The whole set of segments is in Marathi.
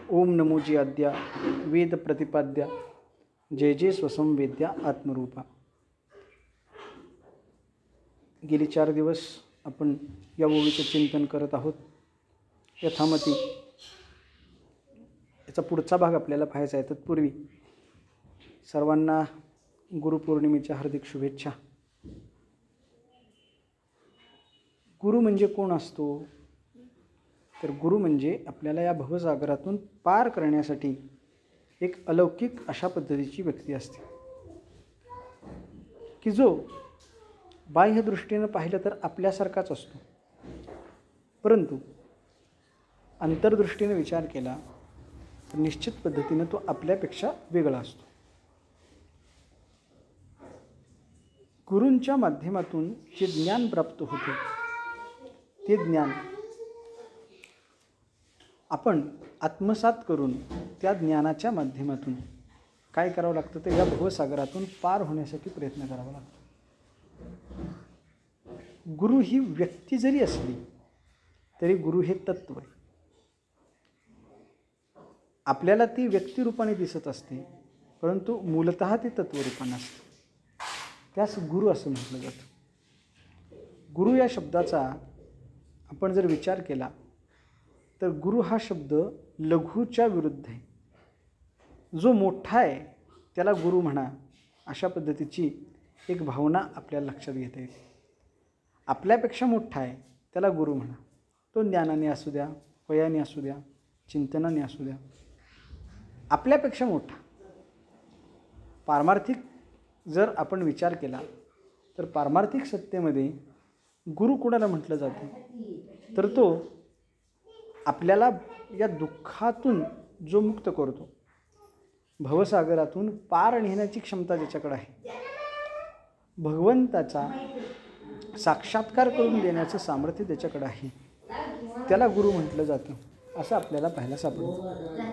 ओम नमोजी आद्या वेद प्रतिपाद्या जय जय स्वसंवेद्या आत्मरूपा. गेली 4 दिवस आपण या ओवीचं चिंतन करत आहोत. यथामती याचा पुढचा भाग आपल्याला पाहायचा आहे. तत्पूर्वी सर्वांना गुरुपौर्णिमेच्या हार्दिक शुभेच्छा. गुरु म्हणजे कोण असतो? तर गुरु म्हणजे आपल्याला या भवसागरातून पार करण्यासाठी एक अलौकिक अशा पद्धतीची व्यक्ती असते की जो बाह्य दृष्टीनं पाहिलं तर आपल्यासारखाच असतो, परंतु अंतर्दृष्टीने विचार केला तर निश्चित पद्धतीनं तो आपल्यापेक्षा वेगळा असतो. गुरूंच्या माध्यमातून जे ज्ञान प्राप्त होते ते ज्ञान आपण आत्मसात करून त्या ज्ञानाच्या माध्यमातून काय करावं लागतं तर या भवसागरातून पार होण्यासाठी प्रयत्न करावा लागतो. गुरु ही व्यक्ती जरी असली तरी गुरु हे तत्व आहे. आपल्याला ती व्यक्तिरूपाने दिसत असते, परंतु मूलतः ती तत्वरूपाने असते. त्यास गुरु असं म्हटलं जातं. गुरु या शब्दाचा आपण जर विचार केला तर गुरु हा शब्द लघुच्या विरुद्ध आहे. जो मोठा आहे त्याला गुरु म्हणा, अशा पद्धतीची एक भावना आपल्याला लक्षात घेता येते. आपल्यापेक्षा मोठा आहे त्याला गुरु म्हणा. तो ज्ञानाने असू द्या, वयाने असू द्या, चिंतनाने असू द्या. आपल्यापेक्षा मोठा. पारमार्थिक जर आपण विचार केला तर पारमार्थिक सत्तेमध्ये गुरु कोणाला म्हटलं जातं तर तो आपल्याला या दुःखातून जो मुक्त करतो, भवसागरातून पार नेण्याची क्षमता ज्याच्याकडे आहे, भगवंताचा साक्षात्कार करून देण्याचं सामर्थ्य त्याच्याकडे आहे, त्याला गुरु म्हटलं जातं असं आपल्याला पाहायला सापडतं.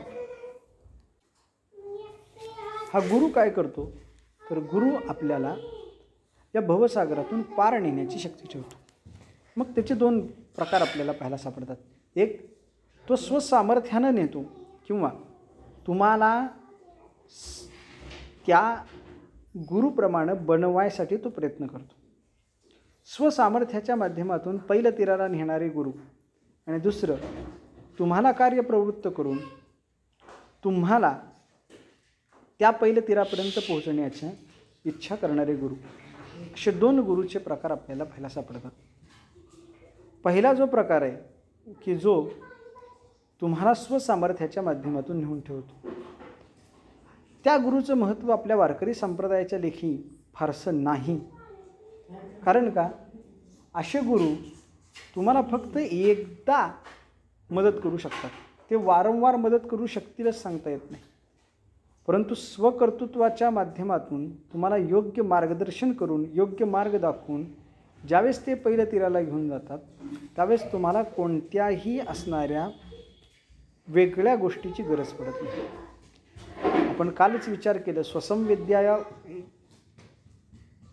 हा गुरु काय करतो तर गुरु आपल्याला या भवसागरातून पार नेण्याची शक्ती ठेवतो. मग त्याचे 2 प्रकार आपल्याला पाहायला सापडतात. एक, तो स्वसामर्थ्यानं नेतो किंवा तुम्हाला त्या गुरुप्रमाणे बनवायसाठी तो प्रयत्न करतो. स्वसामर्थ्याच्या माध्यमातून पहिलं तीराला नेणारे गुरु, आणि दुसरं तुम्हाला कार्यप्रवृत्त करून तुम्हाला त्या पहिल्या तीरापर्यंत पोहोचण्याच्या इच्छा करणारे गुरु. असे 2 गुरुचे प्रकार आपल्याला पाहायला सापडतात. पहिला जो प्रकार आहे की जो तुम्हाला स्वसामर्थ्याच्या माध्यमातून नेऊन ठेवतो, त्या गुरुचं महत्त्व आपल्या वारकरी संप्रदायाच्या लेखी फारसं नाही. कारण का, असे गुरु तुम्हाला फक्त एकदा मदत करू शकतात. ते वारंवार मदत करू शकतीलच सांगता येत नाही, परंतु स्वकर्तृत्वाच्या माध्यमातून तुम्हाला योग्य मार्गदर्शन करून, योग्य मार्ग दाखवून ज्यावेळेस ते पहिल्या तीराला घेऊन जातात त्यावेळेस तुम्हाला कोणत्याही असणाऱ्या वेगळ्या गोष्टीची गरज पडत नाही. आपण कालच विचार केलं, स्वसंवेद्या या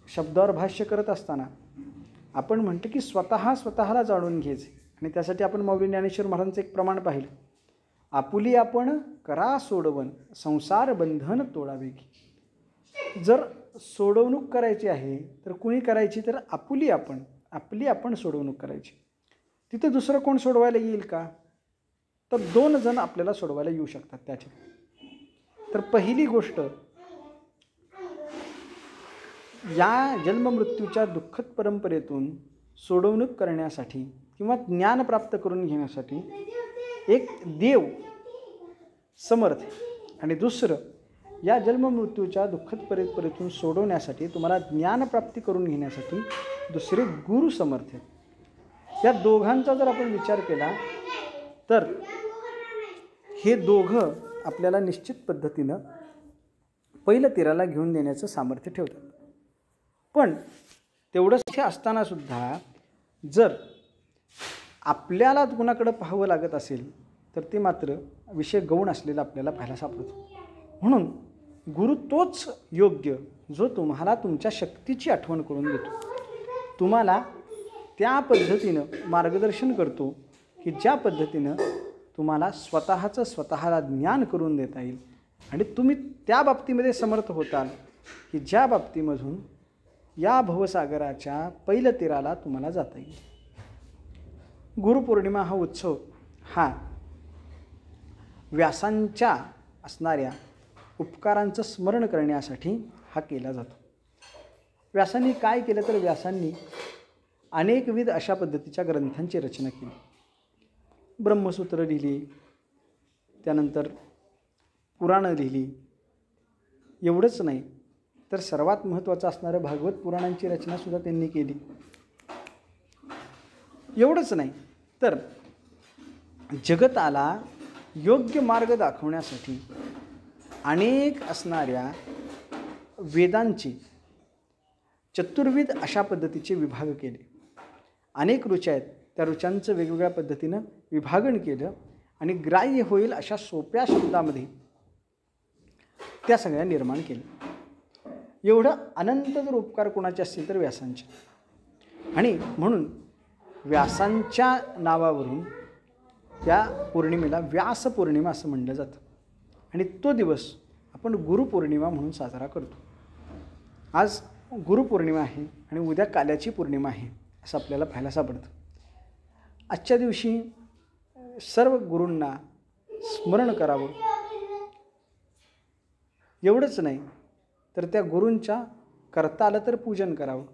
शब्दावर भाष्य करत असताना आपण म्हणतो की स्वतःला जाणून घ्यायचे, आणि त्यासाठी आपण मौली ज्ञानेश्वर महाराजांचं एक प्रमाण पाहिलं. आपुली आपण करा सोडवण, संसार बंधन तोडावे की. जर सोडवणूक करायची आहे तर कुणी करायची तर आपली आपण सोडवणूक करायची. तिथं दुसरं कोण सोडवायला येईल का? तर 2 जण आपल्याला सोडवायला येऊ शकतात त्याच्यात. तर पहिली गोष्ट, या जन्ममृत्यूच्या दुःखद परंपरेतून सोडवणूक करण्यासाठी किंवा ज्ञान प्राप्त करून घेण्यासाठी एक देव समर्थ, आणि दुसरं या जन्ममृत्यूच्या दुःखद परंपरेतून सोडवण्यासाठी, तुम्हाला ज्ञानप्राप्ती करून घेण्यासाठी दुसरे गुरु समर्थ आहेत. या दोघांचा जर आपण विचार केला तर हे दोघं आपल्याला निश्चित पद्धतीनं पहिलं तीराला घेऊन देण्याचं सामर्थ्य ठेवतात. पण तेवढंच हे असतानासुद्धा जर आपल्याला कुणाकडं पाहावं लागत असेल तर ते मात्र विषय गौण असलेला आपल्याला पाहायला सापडतो. म्हणून गुरु तोच योग्य जो तुम्हाला तुमच्या शक्तीची आठवण करून देतो, तुम्हाला त्या पद्धतीनं मार्गदर्शन करतो की ज्या पद्धतीनं तुम्हाला स्वतःला ज्ञान करून देता येईल आणि तुम्ही त्या बाबतीमध्ये समर्थ होताल की ज्या बाबतीमधून या भवसागराच्या पहिल्या तीराला तुम्हाला जाता येईल. गुरुपौर्णिमा हा उत्सव हा व्यासांच्या असणाऱ्या उपकारांचं स्मरण करण्यासाठी हा केला जातो. व्यासांनी काय केलं तर व्यासांनी अनेकविध अशा पद्धतीच्या ग्रंथांची रचना केली. ब्रह्मसूत्र लिहिली, त्यानंतर पुराणं लिहिली. एवढंच नाही तर सर्वात महत्त्वाचं असणारं भागवत पुराणांची रचनासुद्धा त्यांनी केली. एवढंच नाही तर जगताला योग्य मार्ग दाखवण्यासाठी अनेक असणाऱ्या वेदांची चतुर्विध अशा पद्धतीचे विभाग केले. अनेक ऋचा आहेत, त्या ऋचांचं वेगवेगळ्या पद्धतीनं विभागन केलं आणि ग्राह्य होईल अशा सोप्या शब्दामध्ये त्या सगळ्या निर्माण केल्या. एवढं अनंत जर उपकार कोणाचे असतील तर व्यासांचे. आणि म्हणून व्यासांच्या नावावरून त्या पौर्णिमेला व्यास पौर्णिमा असं म्हणलं जातं आणि तो दिवस आपण गुरुपौर्णिमा म्हणून साजरा करतो. आज गुरुपौर्णिमा आहे आणि उद्या काल्याची पौर्णिमा आहे असं आपल्याला पाहायला सापडतं. आजच्या दिवशी सर्व गुरूंना स्मरण करावं. एवढंच नाही तर त्या गुरूंच्या करता आलं तर पूजन करावं.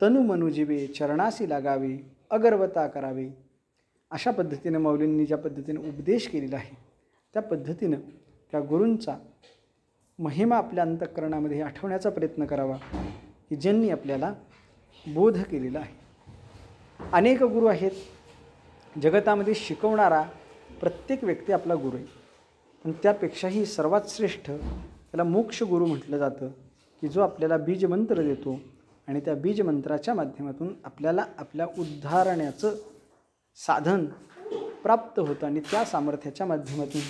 तनु मनुजीवे चरणासी लागावे, अगरवता करावे, अशा पद्धतीने माऊलींनी ज्या पद्धतीने उपदेश केलेला आहे त्या पद्धतीनं त्या गुरूंचा महिमा आपल्या अंतःकरणामध्ये आठवण्याचा प्रयत्न करावा की ज्यांनी आपल्याला बोध केलेला आहे. अनेक गुरु आहेत. जगतामध्ये शिकवणारा प्रत्येक व्यक्ती आपला गुरु आहे, पण त्यापेक्षाही सर्वात श्रेष्ठ त्याला मोक्ष गुरु म्हटलं जातं की जो आपल्याला बीजमंत्र देतो आणि त्या बीजमंत्राच्या माध्यमातून आपल्याला आपल्या उद्धारण्याचं साधन प्राप्त होतं आणि त्या सामर्थ्याच्या माध्यमातून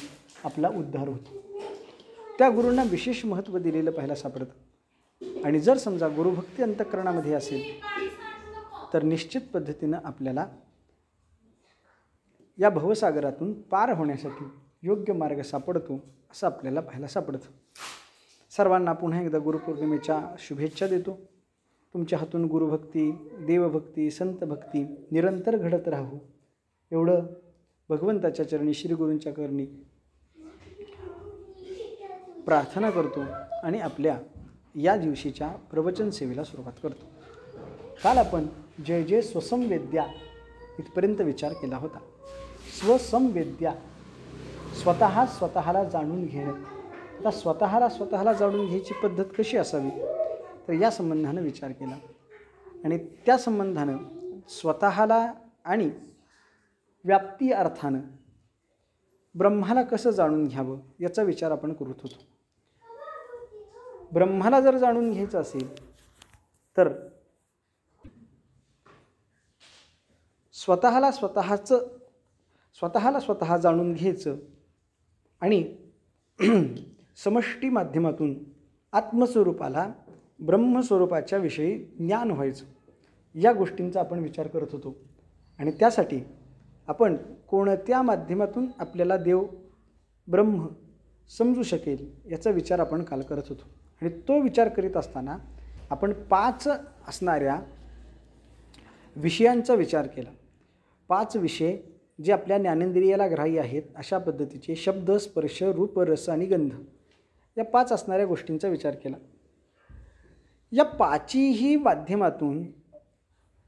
आपला उद्धार होतो. त्या गुरूंना विशेष महत्त्व दिलेलं पाहायला सापडतं. आणि जर समजा गुरुभक्ती अंतःकरणामध्ये असेल तर निश्चित पद्धतीनं आपल्याला या भवसागरातून पार होण्यासाठी योग्य मार्ग सापडतो असं आपल्याला पाहायला सापडतं. सर्वांना पुन्हा एकदा गुरुपौर्णिमेच्या शुभेच्छा देतो. तुमच्या हातून गुरुभक्ती, देवभक्ती, संतभक्ती निरंतर घडत राहू एवढं भगवंताच्या चरणी, श्रीगुरूंच्या करणी प्रार्थना करतो आणि आपल्या या दिवशीच्या प्रवचन सेवेला सुरुवात करतो. काल आपण जय जय स्वसंवेद्या इथपर्यंत विचार केला होता. स्वसंवेद्या, स्वतःला जाणून घेणं. आता स्वतःला जाणून घ्यायची पद्धत कशी असावी तर या संबंधानं विचार केला आणि त्या संबंधानं स्वतःला आणि व्याप्ती अर्थानं ब्रह्माला कसं जाणून घ्यावं याचा विचार आपण करत होतो. ब्रह्माला जर जाणून घ्यायचं असेल तर स्वतः जाणून घ्यायचं आणि समष्टी माध्यमातून आत्मस्वरूपाला ब्रह्मस्वरूपाच्या विषयी ज्ञान व्हायचं. या गोष्टींचा आपण विचार करत होतो आणि त्यासाठी आपण कोणत्या माध्यमातून आपल्याला देव ब्रह्म समजू शकेल याचा विचार आपण काल करत होतो. आणि तो विचार करीत असताना आपण 5 असणाऱ्या विषयांचा विचार केला. 5 विषय जे आपल्या ज्ञानेंद्रियाला ग्राह्य आहेत अशा पद्धतीचे शब्द, स्पर्श, रूप, रस आणि गंध या 5 असणाऱ्या गोष्टींचा विचार केला. या 5ही माध्यमातून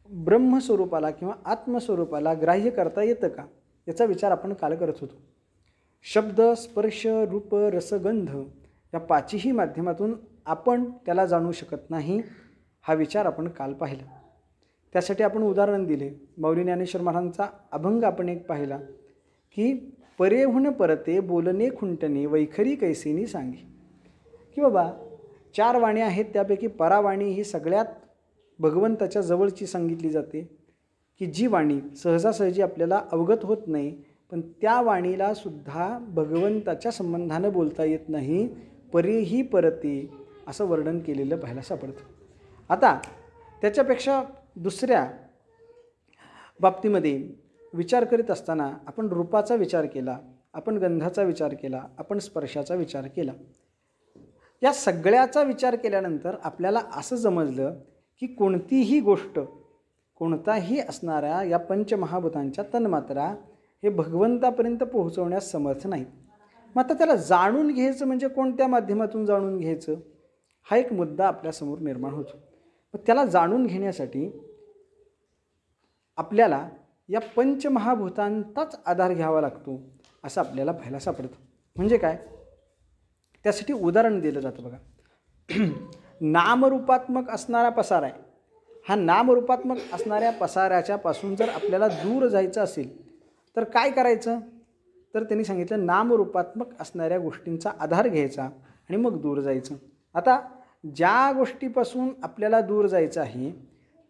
ब्रह्मस्वरूपाला किंवा आत्मस्वरूपाला ग्राह्य करता येतं का याचा विचार आपण काल करत होतो. शब्द, स्पर्श, रूप, रस, गंध या 5ही माध्यमातून आपण त्याला जाणू शकत नाही हा विचार आपण काल पाहिला. त्यासाठी आपण उदाहरण दिले. माऊली ज्ञानेश्वर महाराजांचा अभंग आपण एक पाहिला की परेहुन परते बोलणे खुंटणे वैखरी कैसेनी सांगी, की बाबा 4 वाणी आहेत त्यापैकी परावाणी ही सगळ्यात भगवंताच्या जवळची सांगितली जाते की जी वाणी सहजासहजी आपल्याला अवगत होत नाही, पण त्या वाणीला सुद्धा भगवंताच्या संबंधानं बोलता येत नाही. परेही परते असं वर्णन केलेलं पाहायला सापडतं. आता त्याच्यापेक्षा दुसऱ्या बाबतीमध्ये विचार करीत असताना आपण रूपाचा विचार केला, आपण गंधाचा विचार केला, आपण स्पर्शाचा विचार केला. या सगळ्याचा विचार केल्यानंतर आपल्याला असं समजलं की कोणतीही गोष्ट, कोणताही असणाऱ्या या पंचमहाभूतांच्या तन्मात्रा हे भगवंतापर्यंत पोहोचवण्यास समर्थ नाहीत. मग आता त्याला जाणून घ्यायचं म्हणजे कोणत्या माध्यमातून जाणून घ्यायचं, हा एक मुद्दा आपल्यासमोर निर्माण होतो. मग त्याला जाणून घेण्यासाठी आपल्याला या पंचमहाभूतांचाच आधार घ्यावा लागतो असं आपल्याला पाहायला सापडतं. म्हणजे काय, त्यासाठी उदाहरण दिलं जातं बघा. नामरूपात्मक असणारा पसारा आहे. हा नामरूपात्मक असणाऱ्या पसाऱ्याच्या पासून जर आपल्याला दूर जायचं असेल तर काय करायचं, तर त्यांनी सांगितलं नामरूपात्मक असणाऱ्या गोष्टींचा आधार घ्यायचा आणि मग दूर जायचं. आता ज्या गोष्टीपासून आपल्याला दूर जायचं आहे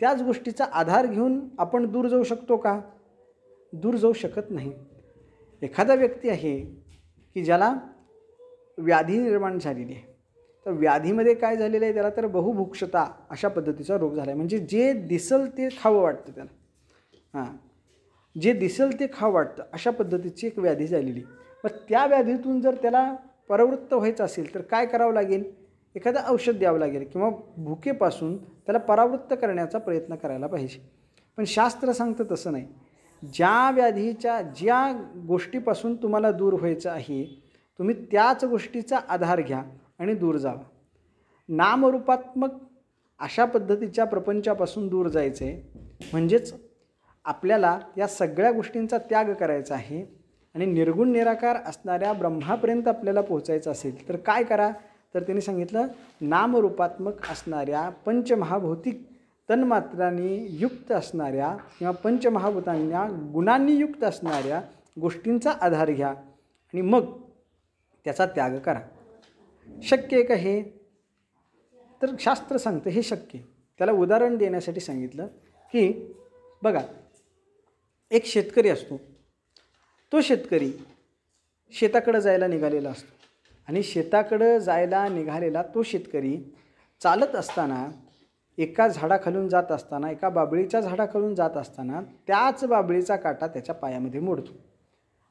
त्याच गोष्टीचा आधार घेऊन आपण दूर जाऊ शकतो का? दूर जाऊ शकत नाही. एखादा व्यक्ती आहे की ज्याला व्याधी निर्माण झालेली आहे, तर व्याधीमध्ये काय झालेलं आहे, त्याला तर बहुभुक्षता अशा पद्धतीचा रोग झाला आहे. म्हणजे जे दिसल ते खावं वाटतं त्याला, जे दिसेल ते खावं वाटतं अशा पद्धतीची एक व्याधी झालेली. मग त्या व्याधीतून जर त्याला परावृत्त व्हायचं असेल तर काय करावं लागेल, एखादं औषध द्यावं लागेल किंवा भुकेपासून त्याला परावृत्त करण्याचा प्रयत्न करायला पाहिजे. पण शास्त्र सांगतं तसं नाही. ज्या व्याधीच्या ज्या गोष्टीपासून तुम्हाला दूर व्हायचं आहे तुम्ही त्याच गोष्टीचा आधार घ्या आणि दूर जावा. नामरूपात्मक अशा पद्धतीच्या प्रपंचापासून दूर जायचं आहे. म्हणजेच आपल्याला या सगळ्या गोष्टींचा त्याग करायचा आहे आणि निर्गुण निराकार असणाऱ्या ब्रह्मापर्यंत आपल्याला पोहोचायचं असेल तर काय करा, तर त्यांनी सांगितलं नामरूपात्मक असणाऱ्या पंचमहाभौतिक तन्मात्रांनी युक्त असणाऱ्या किंवा पंचमहाभूतांना गुणांनी युक्त असणाऱ्या गोष्टींचा आधार घ्या आणि मग त्याचा त्याग करा. शक्य आहे का हे? तर शास्त्र सांगतं हे शक्य आहे. त्याला उदाहरण देण्यासाठी सांगितलं की बघा, एक शेतकरी असतो. तो शेतकरी शेताकडं जायला निघालेला असतो आणि शेताकडं जायला निघालेला तो शेतकरी चालत असताना एका झाडाखालून जात असताना, एका बाबळीच्या झाडाखालून जात असताना त्याच बाबळीचा काटा त्याच्या पायामध्ये मोडतो.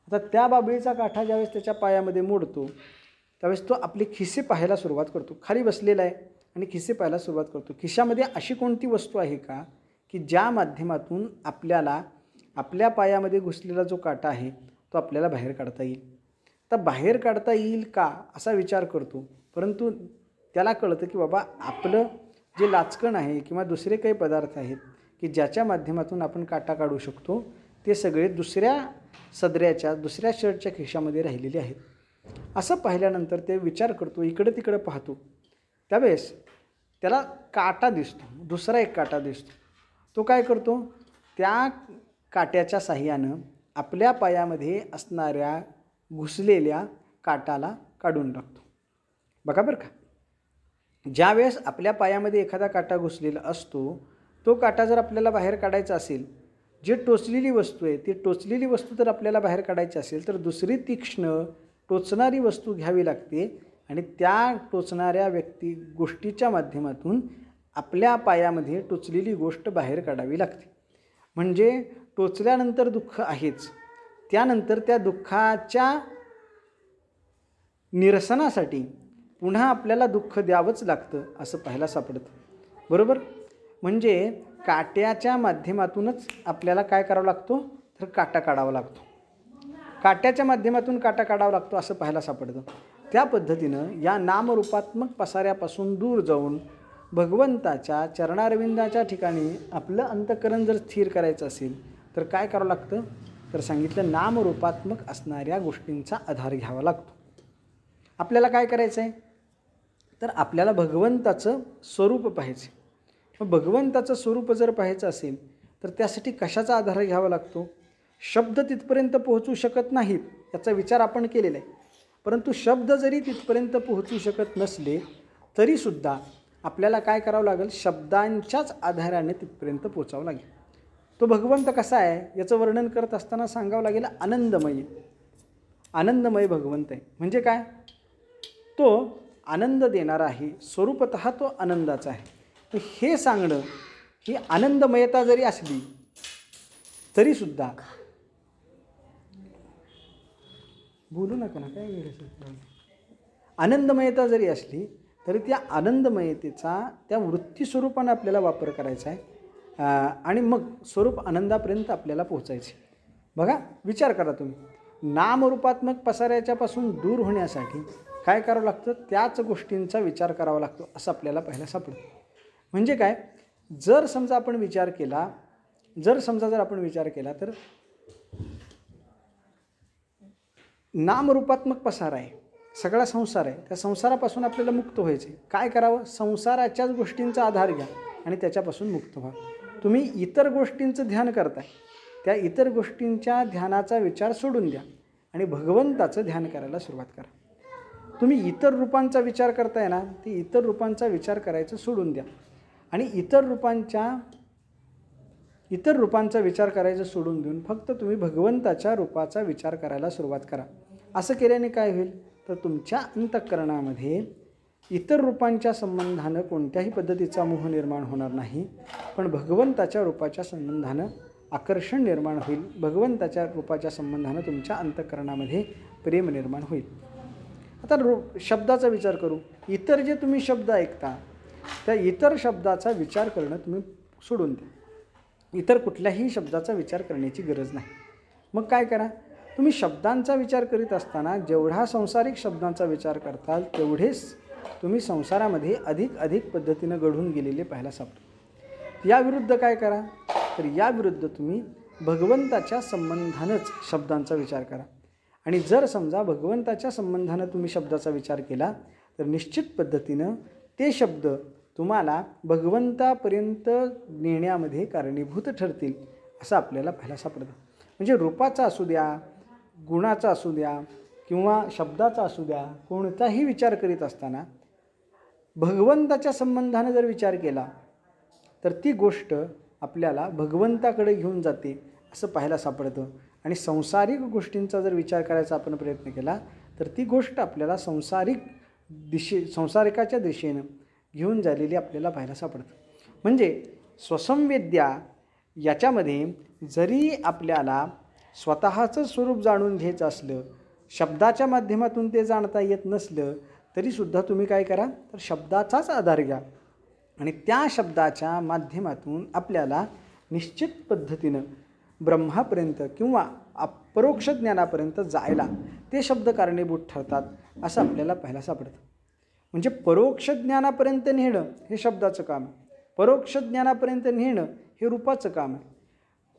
आता त्या बाबळीचा काटा ज्यावेळेस त्याच्या पायामध्ये मोडतो त्यावेळेस तो आपले खिसे पाहायला सुरुवात करतो. खाली बसलेला आहे आणि खिसे पाहायला सुरुवात करतो. खिशामध्ये अशी कोणती वस्तू आहे का की ज्या माध्यमातून आपल्याला आपल्या पायामध्ये घुसलेला जो काटा आहे तो आपल्याला बाहेर काढता येईल. तर बाहेर काढता येईल का असा विचार करतो, परंतु त्याला कळतं की बाबा आपलं जे लाचकण आहे किंवा दुसरे काही पदार्थ आहेत की ज्याच्या माध्यमातून आपण काटा काढू शकतो ते सगळे दुसऱ्या सदऱ्याच्या दुसऱ्या शर्टच्या खिशामध्ये राहिलेले आहेत. असं पाहिल्यानंतर ते विचार करतो, इकडे तिकडे पाहतो. त्यावेळेस त्याला काटा दिसतो, दुसरा एक काटा दिसतो. तो काय करतो, त्या काट्याच्या साहाय्यानं आपल्या पायामध्ये असणाऱ्या घुसलेल्या काटाला काढून टाकतो. बघा बरं का, ज्यावेळेस आपल्या पायामध्ये एखादा काटा घुसलेला असतो तो काटा जर आपल्याला बाहेर काढायचा असेल, जे टोचलेली वस्तू आहे ती टोचलेली वस्तू जर आपल्याला बाहेर काढायची असेल तर दुसरी तीक्ष्ण टोचणारी वस्तू घ्यावी लागते आणि त्या टोचणाऱ्या गोष्टीच्या माध्यमातून आपल्या पायामध्ये टोचलेली गोष्ट बाहेर काढावी लागते. म्हणजे टोचल्यानंतर दुःख आहेच, त्यानंतर त्या दुःखाच्या निरसनासाठी पुन्हा आपल्याला दुःख द्यावंच लागतं असं पाहायला सापडतं. बरोबर, म्हणजे काट्याच्या माध्यमातूनच आपल्याला काय करावं लागतो, तर काटा काढावा लागतो. काट्याच्या माध्यमातून काटा काढावा लागतो असं पाहायला सापडतं. त्या पद्धतीनं या नामरूपात्मक पसाऱ्यापासून दूर जाऊन भगवंताच्या चरणारविंदाच्या ठिकाणी आपलं अंतःकरण जर स्थिर करायचं असेल तर काय करावं लागतं, तर सांगितलं नामरूपात्मक असणाऱ्या गोष्टींचा आधार घ्यावा लागतो. आपल्याला काय करायचं आहे, तर आपल्याला भगवंताचं स्वरूप पाहायचं. मग भगवंताचं स्वरूप जर पाहायचं असेल तर त्यासाठी कशाचा आधार घ्यावा लागतो. शब्द तिथपर्यंत पोहोचू शकत नाहीत याचा विचार आपण केलेला आहे, परंतु शब्द जरी तिथपर्यंत पोहोचू शकत नसले तरीसुद्धा आपल्याला काय करावं लागेल, शब्दांच्याच आधाराने तिथपर्यंत पोचावं लागेल. तो भगवंत कसा आहे याचं वर्णन करत असताना सांगावं लागेल आनंदमय. आनंदमय भगवंत आहे. म्हणजे काय, तो आनंद देणारा आहे, स्वरूपतः तो आनंदाचा आहे. तर हे सांगणं, ही आनंदमयता जरी असली तरीसुद्धा बोलू नका ना, काय वेळ. आनंदमयता जरी असली तरी त्या आनंदमयतेचा त्या वृत्ती स्वरूपानं आपल्याला वापर करायचा आहे आणि मग स्वरूप आनंदापर्यंत आपल्याला पोहोचायचे. बघा, विचार करा तुम्ही, नामरूपात्मक पसाऱ्याच्यापासून दूर होण्यासाठी काय करावं लागतं? त्याच गोष्टींचा विचार करावा लागतो असं आपल्याला पाहायला सापडतं. म्हणजे काय, जर समजा आपण विचार केला तर नामरूपात्मक पसारा आहे, सगळा संसार आहे, त्या संसारापासून आपल्याला मुक्त व्हायचे. काय करावं? संसाराच्याच गोष्टींचा आधार घ्या आणि त्याच्यापासून मुक्त व्हा. तुम्ही इतर गोष्टींचं ध्यान करताय, त्या इतर गोष्टींच्या ध्यानाचा विचार सोडून द्या आणि भगवंताचं ध्यान करायला सुरुवात करा. तुम्ही इतर रूपांचा विचार करताय ना, ते इतर रूपांचा विचार करायचं सोडून द्या आणि इतर रूपांचा विचार करायचं सोडून देऊन फक्त तुम्ही भगवंताच्या रूपाचा विचार करायला सुरुवात करा. असं केल्याने काय होईल? तर तुमच्या अंतःकरणामध्ये इतर रूपांच्या संबंधानं कोणत्याही पद्धतीचा मोह निर्माण होणार नाही, पण भगवंताच्या रूपाच्या संबंधानं आकर्षण निर्माण होईल. भगवंताच्या रूपाच्या संबंधानं तुमच्या अंतःकरणामध्ये प्रेम निर्माण होईल. आता शब्दाचा विचार करू. इतर जे तुम्ही शब्द ऐकता त्या इतर शब्दाचा विचार करणं तुम्ही सोडून द्या. इतर कुठल्याही शब्दाचा विचार करण्याची गरज नाही. मग काय करा? तुम्ही शब्दांचा विचार करीत असताना जेवढा संसारिक शब्दांचा विचार करताल तेवढेच तुम्ही संसारामध्ये अधिक पद्धतीनं घडून गेलेले पाहायला सापडतात. याविरुद्ध काय करा? तर याविरुद्ध तुम्ही भगवंताच्या संबंधानंच शब्दांचा विचार करा. आणि जर समजा भगवंताच्या संबंधानं तुम्ही शब्दाचा विचार केला तर निश्चित पद्धतीनं ते शब्द तुम्हाला भगवंतापर्यंत नेण्यामध्ये कारणीभूत ठरतील असं आपल्याला पाहायला सापडतं. म्हणजे रूपाचा असू द्या, गुणाचा असू द्या किंवा शब्दाचा असू द्या, कोणताही विचार करीत असताना भगवंताच्या संबंधानं जर विचार केला तर ती गोष्ट आपल्याला भगवंताकडे घेऊन जाते असं पाहायला सापडतं. आणि संसारिक गोष्टींचा जर विचार करायचा आपण प्रयत्न केला तर ती गोष्ट आपल्याला संसारिकाच्या दिशेनं घेऊन झालेली आपल्याला पाहायला सापडतं. म्हणजे स्वसंवेद्या याच्यामध्ये जरी आपल्याला स्वतःचं स्वरूप जाणून घ्यायचं असलं, शब्दाच्या माध्यमातून ते जाणता येत नसलं तरीसुद्धा तुम्ही काय करा? तर शब्दाचाच आधार घ्या आणि त्या शब्दाच्या माध्यमातून आपल्याला निश्चित पद्धतीनं ब्रह्मापर्यंत किंवा अपरोक्ष ज्ञानापर्यंत जायला ते शब्द कारणीभूत ठरतात असं आपल्याला पाहायला सापडतं. म्हणजे परोक्ष ज्ञानापर्यंत नेणं हे शब्दाचं काम आहे, परोक्ष ज्ञानापर्यंत नेणं हे रूपाचं काम आहे.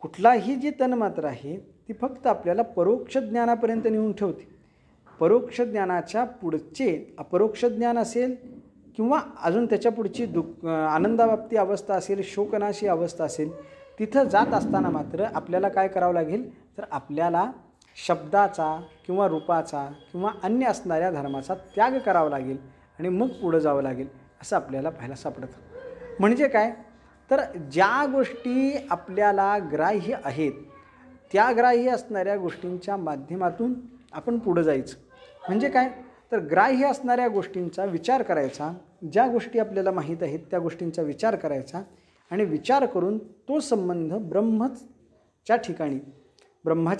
कुठलाही जी तन्मात्र आहे ती फक्त आपल्याला परोक्ष ज्ञानापर्यंत नेऊन ठेवते. परोक्ष ज्ञानाच्या पुढचे अपरोक्ष ज्ञान असेल किंवा अजून त्याच्या पुढची आनंदाबाबती अवस्था असेल, शोकनाशी अवस्था असेल, तिथं जात असताना मात्र आपल्याला काय करावं लागेल? तर आपल्याला शब्दाचा किंवा रूपाचा किंवा अन्य असणाऱ्या धर्माचा त्याग करावा लागेल आणि मग पुढं जावं लागेल असं आपल्याला पाहायला सापडतं. म्हणजे काय? तर ज्या गोष्टी आपल्याला ग्राह्य आहेत त्या ग्राह्य असणाऱ्या गोष्टींच्या माध्यमातून आपण पुढं जायचं. म्हणजे काय? तर ग्राह्य असणाऱ्या गोष्टींचा विचार करायचा, ज्या गोष्टी आपल्याला माहीत आहेत त्या गोष्टींचा विचार करायचा आणि विचार करून तो संबंध ब्रह्माच्या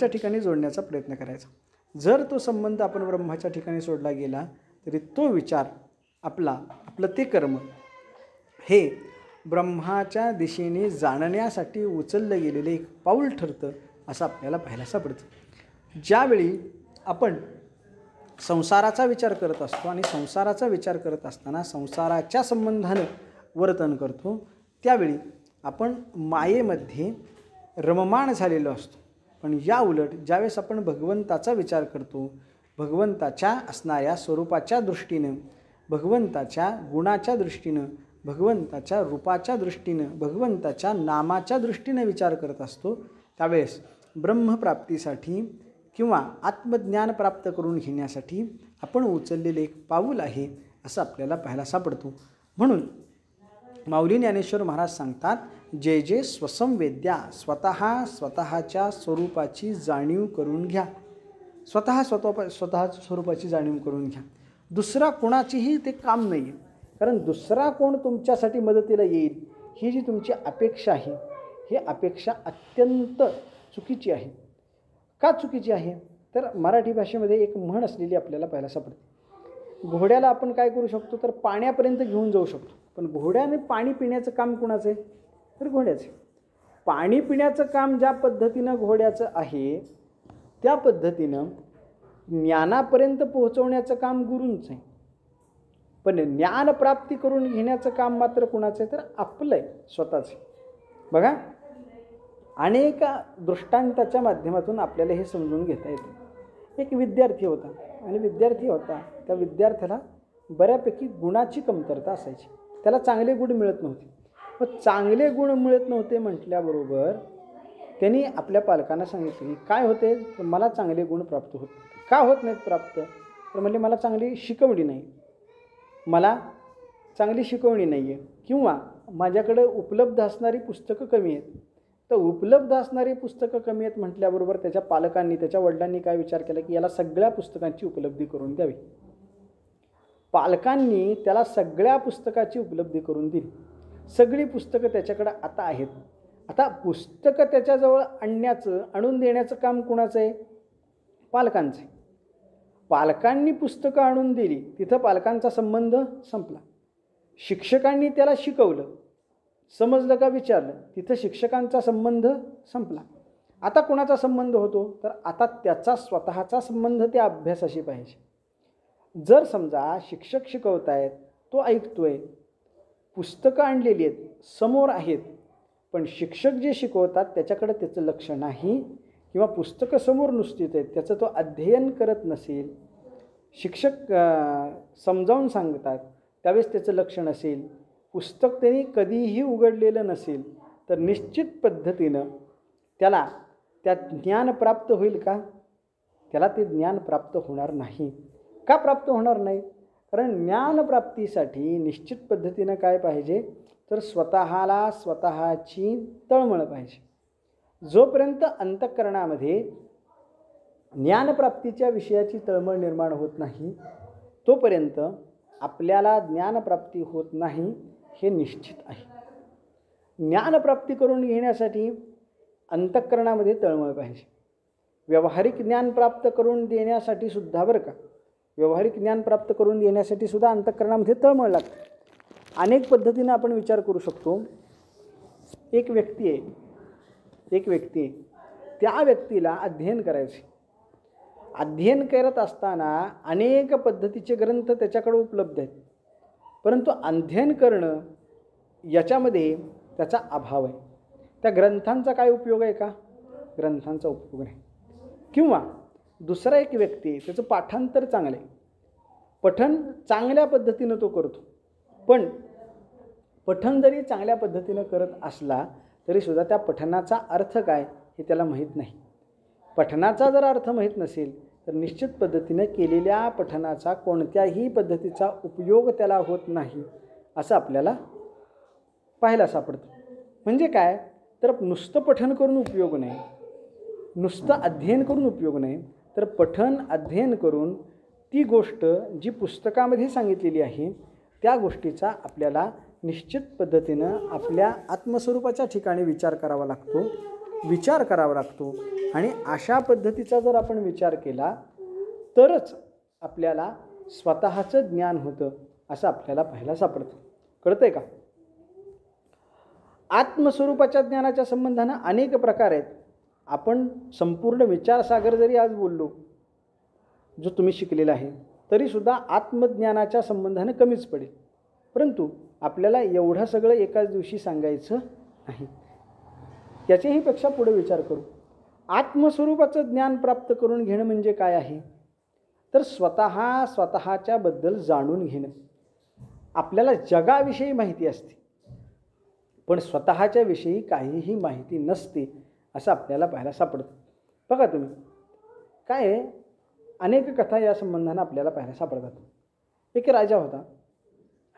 ठिकाणी जोडण्याचा प्रयत्न करायचा. जर तो संबंध आपण ब्रह्माच्या ठिकाणी सोडला गेला तरी तो विचार आपलं ते कर्म हे ब्रह्माच्या दिशेने जाणण्यासाठी उचललं गेलेलं एक पाऊल ठरतं असं आपल्याला पाहायला सापडतं. ज्यावेळी आपण संसाराचा विचार करत असतो आणि संसाराचा विचार करत असताना संसाराच्या संबंधानं वर्तन करतो त्यावेळी आपण मायेमध्ये रममाण झालेलो असतो. पण या उलट ज्यावेळेस आपण भगवंताचा विचार करतो, भगवंताच्या असणाऱ्या स्वरूपाच्या दृष्टीनं, भगवंताच्या गुणाच्या दृष्टीनं, भगवंताच्या रूपाच्या दृष्टीनं, भगवंताच्या नामाच्या दृष्टीनं विचार करत असतो त्यावेळेस ब्रह्मप्राप्तीसाठी किंवा आत्मज्ञान प्राप्त करून घेण्यासाठी आपण उचललेले एक पाऊल आहे असं आपल्याला पाहायला सापडतो. म्हणून माऊली ज्ञानेश्वर महाराज सांगतात, जे जे स्वसंवेद्या, स्वतःच्या स्वरूपाची जाणीव करून घ्या. स्वतःच्या स्वरूपाची जाणीव करून घ्या. दुसरा कोणाचीही ते काम नाही आहे. कारण दुसरा कोण तुमच्यासाठी मदतीला येईल ही जी तुमची अपेक्षा आहे ही अपेक्षा अत्यंत चुकीची आहे. का चुकीची आहे? तर मराठी भाषेमध्ये एक म्हण असलेली आपल्याला पाहायला सापडते. घोड्याला आपण काय करू शकतो तर पाण्यापर्यंत घेऊन जाऊ शकतो, पण घोड्याने पाणी पिण्याचं काम कुणाचं आहे तर घोड्याचं. पाणी पिण्याचं काम ज्या पद्धतीनं घोड्याचं आहे त्या पद्धतीनं ज्ञानापर्यंत पोहोचवण्याचं काम गुरूंचं आहे. पण ज्ञानप्राप्ती करून घेण्याचं काम मात्र कुणाचं आहे तर आपलं आहे, स्वतःचं. बघा, अनेक दृष्टांताच्या माध्यमातून आपल्याला हे समजून घेता येतं. एक विद्यार्थी होता आणि विद्यार्थी होता त्या विद्यार्थ्याला बऱ्यापैकी गुणाची कमतरता असायची. त्याला चांगले गुण मिळत नव्हते. मग चांगले गुण मिळत नव्हते म्हटल्याबरोबर त्यांनी आपल्या पालकांना सांगितले की काय होते तर मला चांगले गुण प्राप्त होत का होत नाहीत प्राप्त तर म्हणजे मला चांगली शिकवणी नाही, मला चांगली शिकवणी नाही आहे, किंवा माझ्याकडे उपलब्ध असणारी पुस्तकं कमी आहेत. तर उपलब्ध असणारी पुस्तकं कमी आहेत म्हटल्याबरोबर त्याच्या पालकांनी, त्याच्या वडिलांनी काय विचार केला की याला सगळ्या पुस्तकांची उपलब्धी करून द्यावी. पालकांनी त्याला सगळ्या पुस्तकाची उपलब्धी करून दिली. सगळी पुस्तकं त्याच्याकडे आता आहेत. आता पुस्तकं त्याच्याजवळ आणून देण्याचं काम कुणाचं आहे? पालकांचं आहे. पालकांनी पुस्तकं आणून दिली, तिथं पालकांचा संबंध संपला. शिक्षकांनी त्याला शिकवलं, समजलं का विचारलं, तिथं शिक्षकांचा संबंध संपला. आता कोणाचा संबंध होतो तर आता त्याचा स्वतःचा संबंध त्या अभ्यासाशी पाहिजे. जर समजा शिक्षक शिकवतायत, तो ऐकतोय, पुस्तकं आणलेली आहेत, समोर आहेत, पण शिक्षक जे शिकवतात त्याच्याकडे त्याचं लक्ष नाही, किंवा पुस्तकं समोर नुसतीच आहेत त्याचं तो अध्ययन करत नसेल, शिक्षक समजावून सांगतात त्यावेळेस त्याचं लक्ष नसेल, पुस्तक त्यांनी कधीही उघडलेलं नसेल, तर निश्चित पद्धतीनं त्याला त्यात ज्ञान प्राप्त होईल का? त्याला ते ज्ञान प्राप्त होणार नाही. का प्राप्त होणार नाही? कारण ज्ञानप्राप्तीसाठी निश्चित पद्धतीनं काय पाहिजे तर स्वतःला स्वतःची तळमळ पाहिजे. जोपर्यंत अंतःकरणामध्ये ज्ञानप्राप्तीच्या विषयाची तळमळ निर्माण होत नाही तोपर्यंत आपल्याला ज्ञानप्राप्ती होत नाही हे निश्चित आहे. ज्ञानप्राप्ती करून घेण्यासाठी अंतःकरणामध्ये तळमळ पाहिजे. व्यावहारिक ज्ञान प्राप्त करून देण्यासाठी सुद्धा बरं का, व्यावहारिक ज्ञान प्राप्त करून देण्यासाठी सुद्धा अंतःकरणामध्ये तळमळ लागते. अनेक पद्धतीनं आपण विचार करू शकतो. एक व्यक्ती आहे, त्या व्यक्तीला अध्ययन करायचे. अध्ययन करत असताना अनेक पद्धतीचे ग्रंथ त्याच्याकडे उपलब्ध आहेत, परंतु अध्ययन करणं याच्यामध्ये त्याचा अभाव आहे. त्या ग्रंथांचा काय उपयोग आहे का? ग्रंथांचा उपयोग नाही. किंवा दुसरा एक व्यक्ती, त्याचं पाठांतर चांगलं आहे, पठण चांगल्या पद्धतीनं तो करतो, पण पठण जरी चांगल्या पद्धतीनं करत असला तरीसुद्धा त्या पठणाचा अर्थ काय हे त्याला माहीत नाही. पठणाचा जर अर्थ माहीत नसेल तर निश्चित पद्धतीनं केलेल्या पठणाचा कोणत्याही पद्धतीचा उपयोग त्याला होत नाही असं आपल्याला पाहायला सापडतं. म्हणजे काय तर नुसतं पठण करून उपयोग नाही, नुसतं अध्ययन करून उपयोग नाही, तर पठण अध्ययन करून ती गोष्ट जी पुस्तकामध्ये सांगितलेली आहे त्या गोष्टीचा आपल्याला निश्चित पद्धतीनं आपल्या आत्मस्वरूपाच्या ठिकाणी विचार करावा लागतो. आणि अशा पद्धतीचा जर आपण विचार केला तरच आपल्याला स्वतःचं ज्ञान होतं असं आपल्याला पाहायला सापडतं. कळतंय का? आत्मस्वरूपाच्या ज्ञानाच्या संबंधानं अनेक प्रकार आहेत. आपण संपूर्ण विचारसागर जरी आज बोललो जो तुम्ही शिकलेला आहे तरीसुद्धा आत्मज्ञानाच्या संबंधानं कमीच पडेल. परंतु आपल्याला एवढं सगळं एकाच दिवशी सांगायचं नाही. याच्याही पेक्षा पुढे विचार करू. आत्मस्वरूपाचं ज्ञान प्राप्त करून घेणं म्हणजे काय आहे तर स्वतःच्याबद्दल जाणून घेणं. आपल्याला जगाविषयी माहिती असते पण स्वतःच्या विषयी काहीही माहिती नसते असं आपल्याला पाहायला सापडतं. बघा तुम्ही काय आहे, अनेक कथा या संबंधानं आपल्याला पाहायला सापडतात. एक राजा होता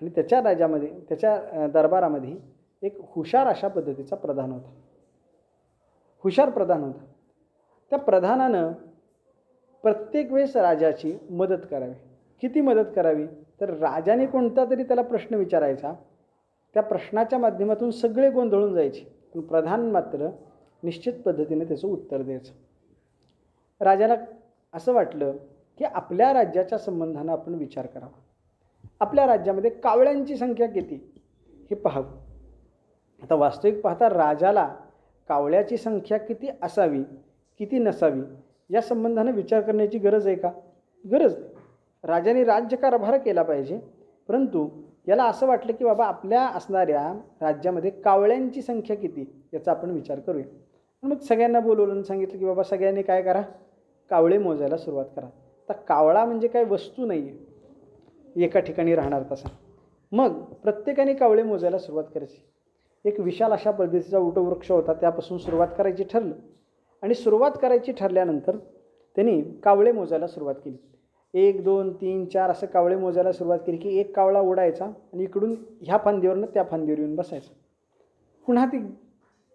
आणि त्याच्या दरबारामध्ये एक हुशार अशा पद्धतीचा प्रधान होता. हुशार प्रधान होता. त्या प्रधानानं प्रत्येक वेळेस राजाची मदत करावी. किती मदत करावी तर राजाने कोणता तरी त्याला प्रश्न विचारायचा, त्या प्रश्नाच्या माध्यमातून सगळे गोंधळून जायचे, पण प्रधान मात्र निश्चित पद्धतीने त्याचं उत्तर द्यायचं. राजाला असं वाटलं की आपल्या राज्याच्या संबंधानं आपण विचार करावा. आपल्या राज्यामध्ये कावळ्यांची संख्या किती हे पाहावं. आता वास्तविक पाहता राजाला कावळ्याची संख्या किती असावी किती नसावी या संबंधाने विचार करण्याची गरज आहे का? गरज नाही. राजाने राज्यकारभार केला पाहिजे, परंतु याला असं वाटलं की बाबा आपल्या असणाऱ्या राज्यामध्ये कावळ्यांची संख्या किती याचा आपण विचार करूया. मग सगळ्यांना बोलवलं आणि सांगितलं की बाबा सगळ्यांनी काय करा, कावळे मोजायला सुरुवात करा. आता कावळा म्हणजे काही वस्तू नाही आहे एका ठिकाणी राहणार तसा. मग प्रत्येकाने कावळे मोजायला सुरुवात करायची. एक विशाल अशा पद्धतीचा वटवृक्ष होता, त्यापासून सुरुवात करायची ठरलं. आणि सुरुवात करायची ठरल्यानंतर त्यांनी कावळे मोजायला सुरुवात केली. 1 2 3 4 असं कावळे मोजायला सुरुवात केली की एक कावळा उडायचा आणि इकडून ह्या फांदीवरनं त्या फांदीवर येऊन बसायचं. पुन्हा ती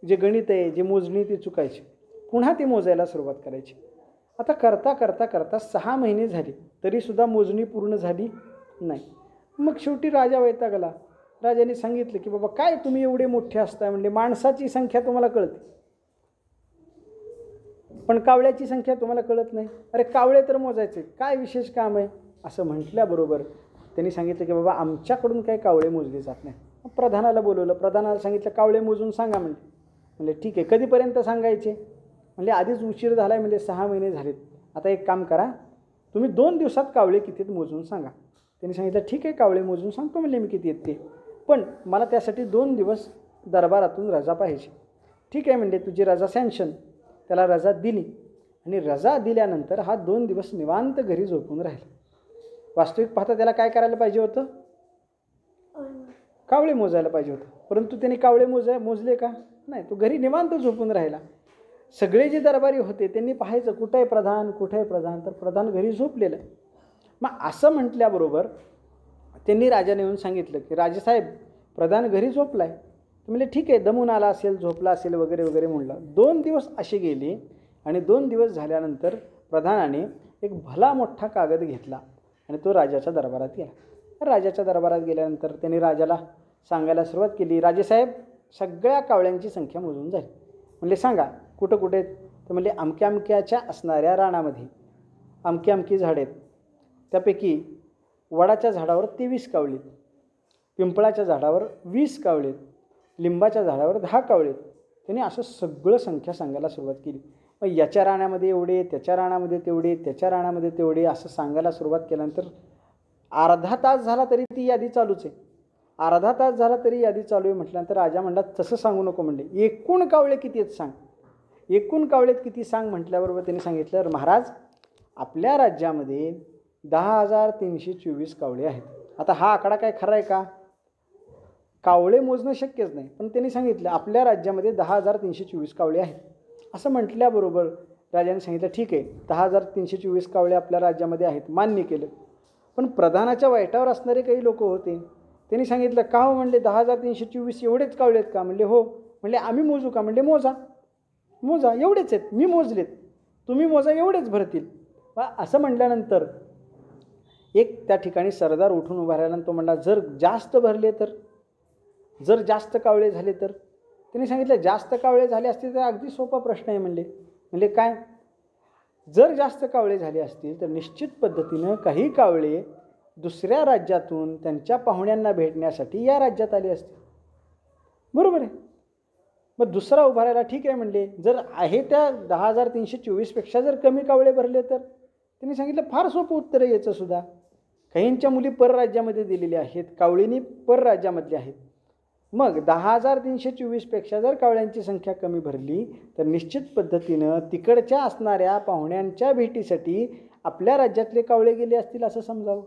जे गणित आहे, जे मोजणी ती चुकायची, पुन्हा ती मोजायला सुरुवात करायची. आता करता करता करता 6 महिने झाले तरीसुद्धा मोजणी पूर्ण झाली नाही. मग शेवटी राजा वैतागला. राजाने सांगितलं की बाबा काय तुम्ही एवढे मोठे असताय, म्हणले माणसाची संख्या तुम्हाला कळते पण कावळ्याची संख्या तुम्हाला कळत नाही. अरे कावळे तर मोजायचे, काय विशेष काम आहे असं म्हटल्याबरोबर त्यांनी सांगितलं की बाबा आमच्याकडून काही कावळे मोजले जात नाही. प्रधानाला बोलवलं. प्रधानाला सांगितलं कावळे मोजून सांगा. म्हणले ठीक आहे. कधीपर्यंत सांगायचे? म्हणले आधीच उशीर झाला आहे, म्हणजे 6 महिने झालेत. आता एक काम करा, तुम्ही 2 दिवसात कावळे किती आहेत मोजून सांगा. त्यांनी सांगितलं ठीक आहे, कावळे मोजून सांगतो म्हणले मी किती आहेत ते, पण मला त्यासाठी 2 दिवस दरबारातून रजा पाहिजे. ठीक आहे म्हणले, तुझी रजा सँक्शन. त्याला रजा दिली आणि रजा दिल्यानंतर हा 2 दिवस निवांत घरी झोपून राहिला. वास्तविक पाहता त्याला काय करायला पाहिजे होतं? कावळे मोजायला पाहिजे होतं, परंतु त्याने कावळे मोजले का? नाही. तो घरी निवांत झोपून राहिला. सगळे जे दरबारी होते त्यांनी पाहायचं कुठं आहे प्रधान, कुठं आहे प्रधान, तर प्रधान घरी झोपलेलं आहे. मग असं म्हटल्याबरोबर त्यांनी राजाने येऊन सांगितलं की राजेसाहेब प्रधान घरी झोपला आहे. म्हणले ठीक आहे, दमून आला असेल, झोपला असेल वगैरे वगैरे म्हणलं. 2 दिवस असे गेले आणि 2 दिवस झाल्यानंतर प्रधानाने एक भला मोठा कागद घेतला आणि तो राजाच्या दरबारात गेला. राजाच्या दरबारात गेल्यानंतर त्यांनी राजाला सांगायला सुरुवात केली, राजेसाहेब सगळ्या कावळ्यांची संख्या मोजून झाली. म्हणले सांगा कुठं कुठे? तर म्हणले अमक्या अमक्याच्या असणाऱ्या रानामध्ये अमकी अमकी झाडे आहेत, त्यापैकी वडाच्या झाडावर 23 कावळे आहेत, पिंपळाच्या झाडावर 20 कावळे आहेत, लिंबाच्या झाडावर 10 कावळे आहेत. त्यांनी असं सगळं संख्या सांगायला सुरुवात केली. मग याच्या रानामध्ये एवढे, त्याच्या रानामध्ये तेवढे, त्याच्या रानामध्ये तेवढे असं सांगायला सुरुवात केल्यानंतर अर्धा तास झाला तरी ती यादी चालूच आहे. अर्धा तास झाला तरी यादी चालू आहे. म्हटल्यानंतर राजा म्हणला तसं सांगू नको, म्हणले एकूण कावळे किती आहेत सांग. एकूण कावळेत किती सांग म्हटल्याबरोबर त्यांनी सांगितलं महाराज आपल्या राज्यामध्ये 10,324 कावळे आहेत. आता हा आकडा काय खरा आहे का? कावळे मोजणं शक्यच नाही, पण त्यांनी सांगितलं आपल्या राज्यामध्ये 10,324 कावळे आहेत. असं म्हटल्याबरोबर राजाने सांगितलं ठीक आहे, 10,324 कावळे आपल्या राज्यामध्ये आहेत, मान्य केलं. पण प्रधानाच्या वाईटावर असणारे काही लोक होते. त्यांनी सांगितलं का हो? म्हणले 10,324 एवढेच कावळे आहेत का? म्हणले हो. म्हणले आम्ही मोजू का? म्हणले मोजा मोजा, एवढेच आहेत, मी मोजलेत, तुम्ही मोजा, एवढेच भरतील. असं म्हटल्यानंतर एक त्या ठिकाणी सरदार उठून उभा राहिला आणि तो म्हणला जर जास्त भरले तर, जर जास्त कावळे झाले तर? त्यांनी सांगितलं जास्त कावळे झाले असतील तर अगदी सोपा प्रश्न आहे. म्हणले काय? जर जास्त कावळे झाले असतील तर निश्चित पद्धतीनं काही कावळे दुसऱ्या राज्यातून त्यांच्या पाहुण्यांना भेटण्यासाठी या राज्यात आले असतील. बरोबर आहे. मग दुसरा उभा राहिला, ठीक आहे म्हणले जर आहे त्या 10,324पेक्षा जर कमी कावळे भरले तर? त्यांनी सांगितलं फार सोपं उत्तर आहे याचं सुद्धा. काहींच्या मुली परराज्यामध्ये दिलेल्या आहेत, कावळीनी परराज्यामधल्या आहेत. मग 10,324पेक्षा जर कावळ्यांची संख्या कमी भरली तर निश्चित पद्धतीनं तिकडच्या असणाऱ्या पाहुण्यांच्या भेटीसाठी आपल्या राज्यातले कावळे गेले असतील असं समजावं.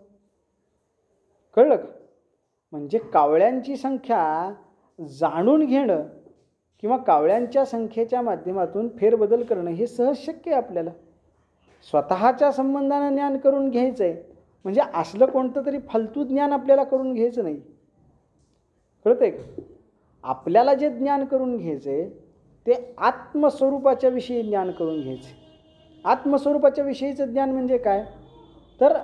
कळलं का? म्हणजे कावळ्यांची संख्या जाणून घेणं किंवा कावळ्यांच्या संख्येच्या माध्यमातून फेरबदल करणं हे सहज शक्य आहे आपल्याला. स्वतःच्या संबंधानं ज्ञान करून घ्यायचं आहे, म्हणजे असलं कोणतं तरी फालतू ज्ञान आपल्याला करून घ्यायचं नाही. कळतंय का? आपल्याला जे ज्ञान करून घ्यायचं आहे ते आत्मस्वरूपाच्या विषयी ज्ञान करून घ्यायचं आहे. आत्मस्वरूपाच्या विषयीचं ज्ञान म्हणजे काय? तर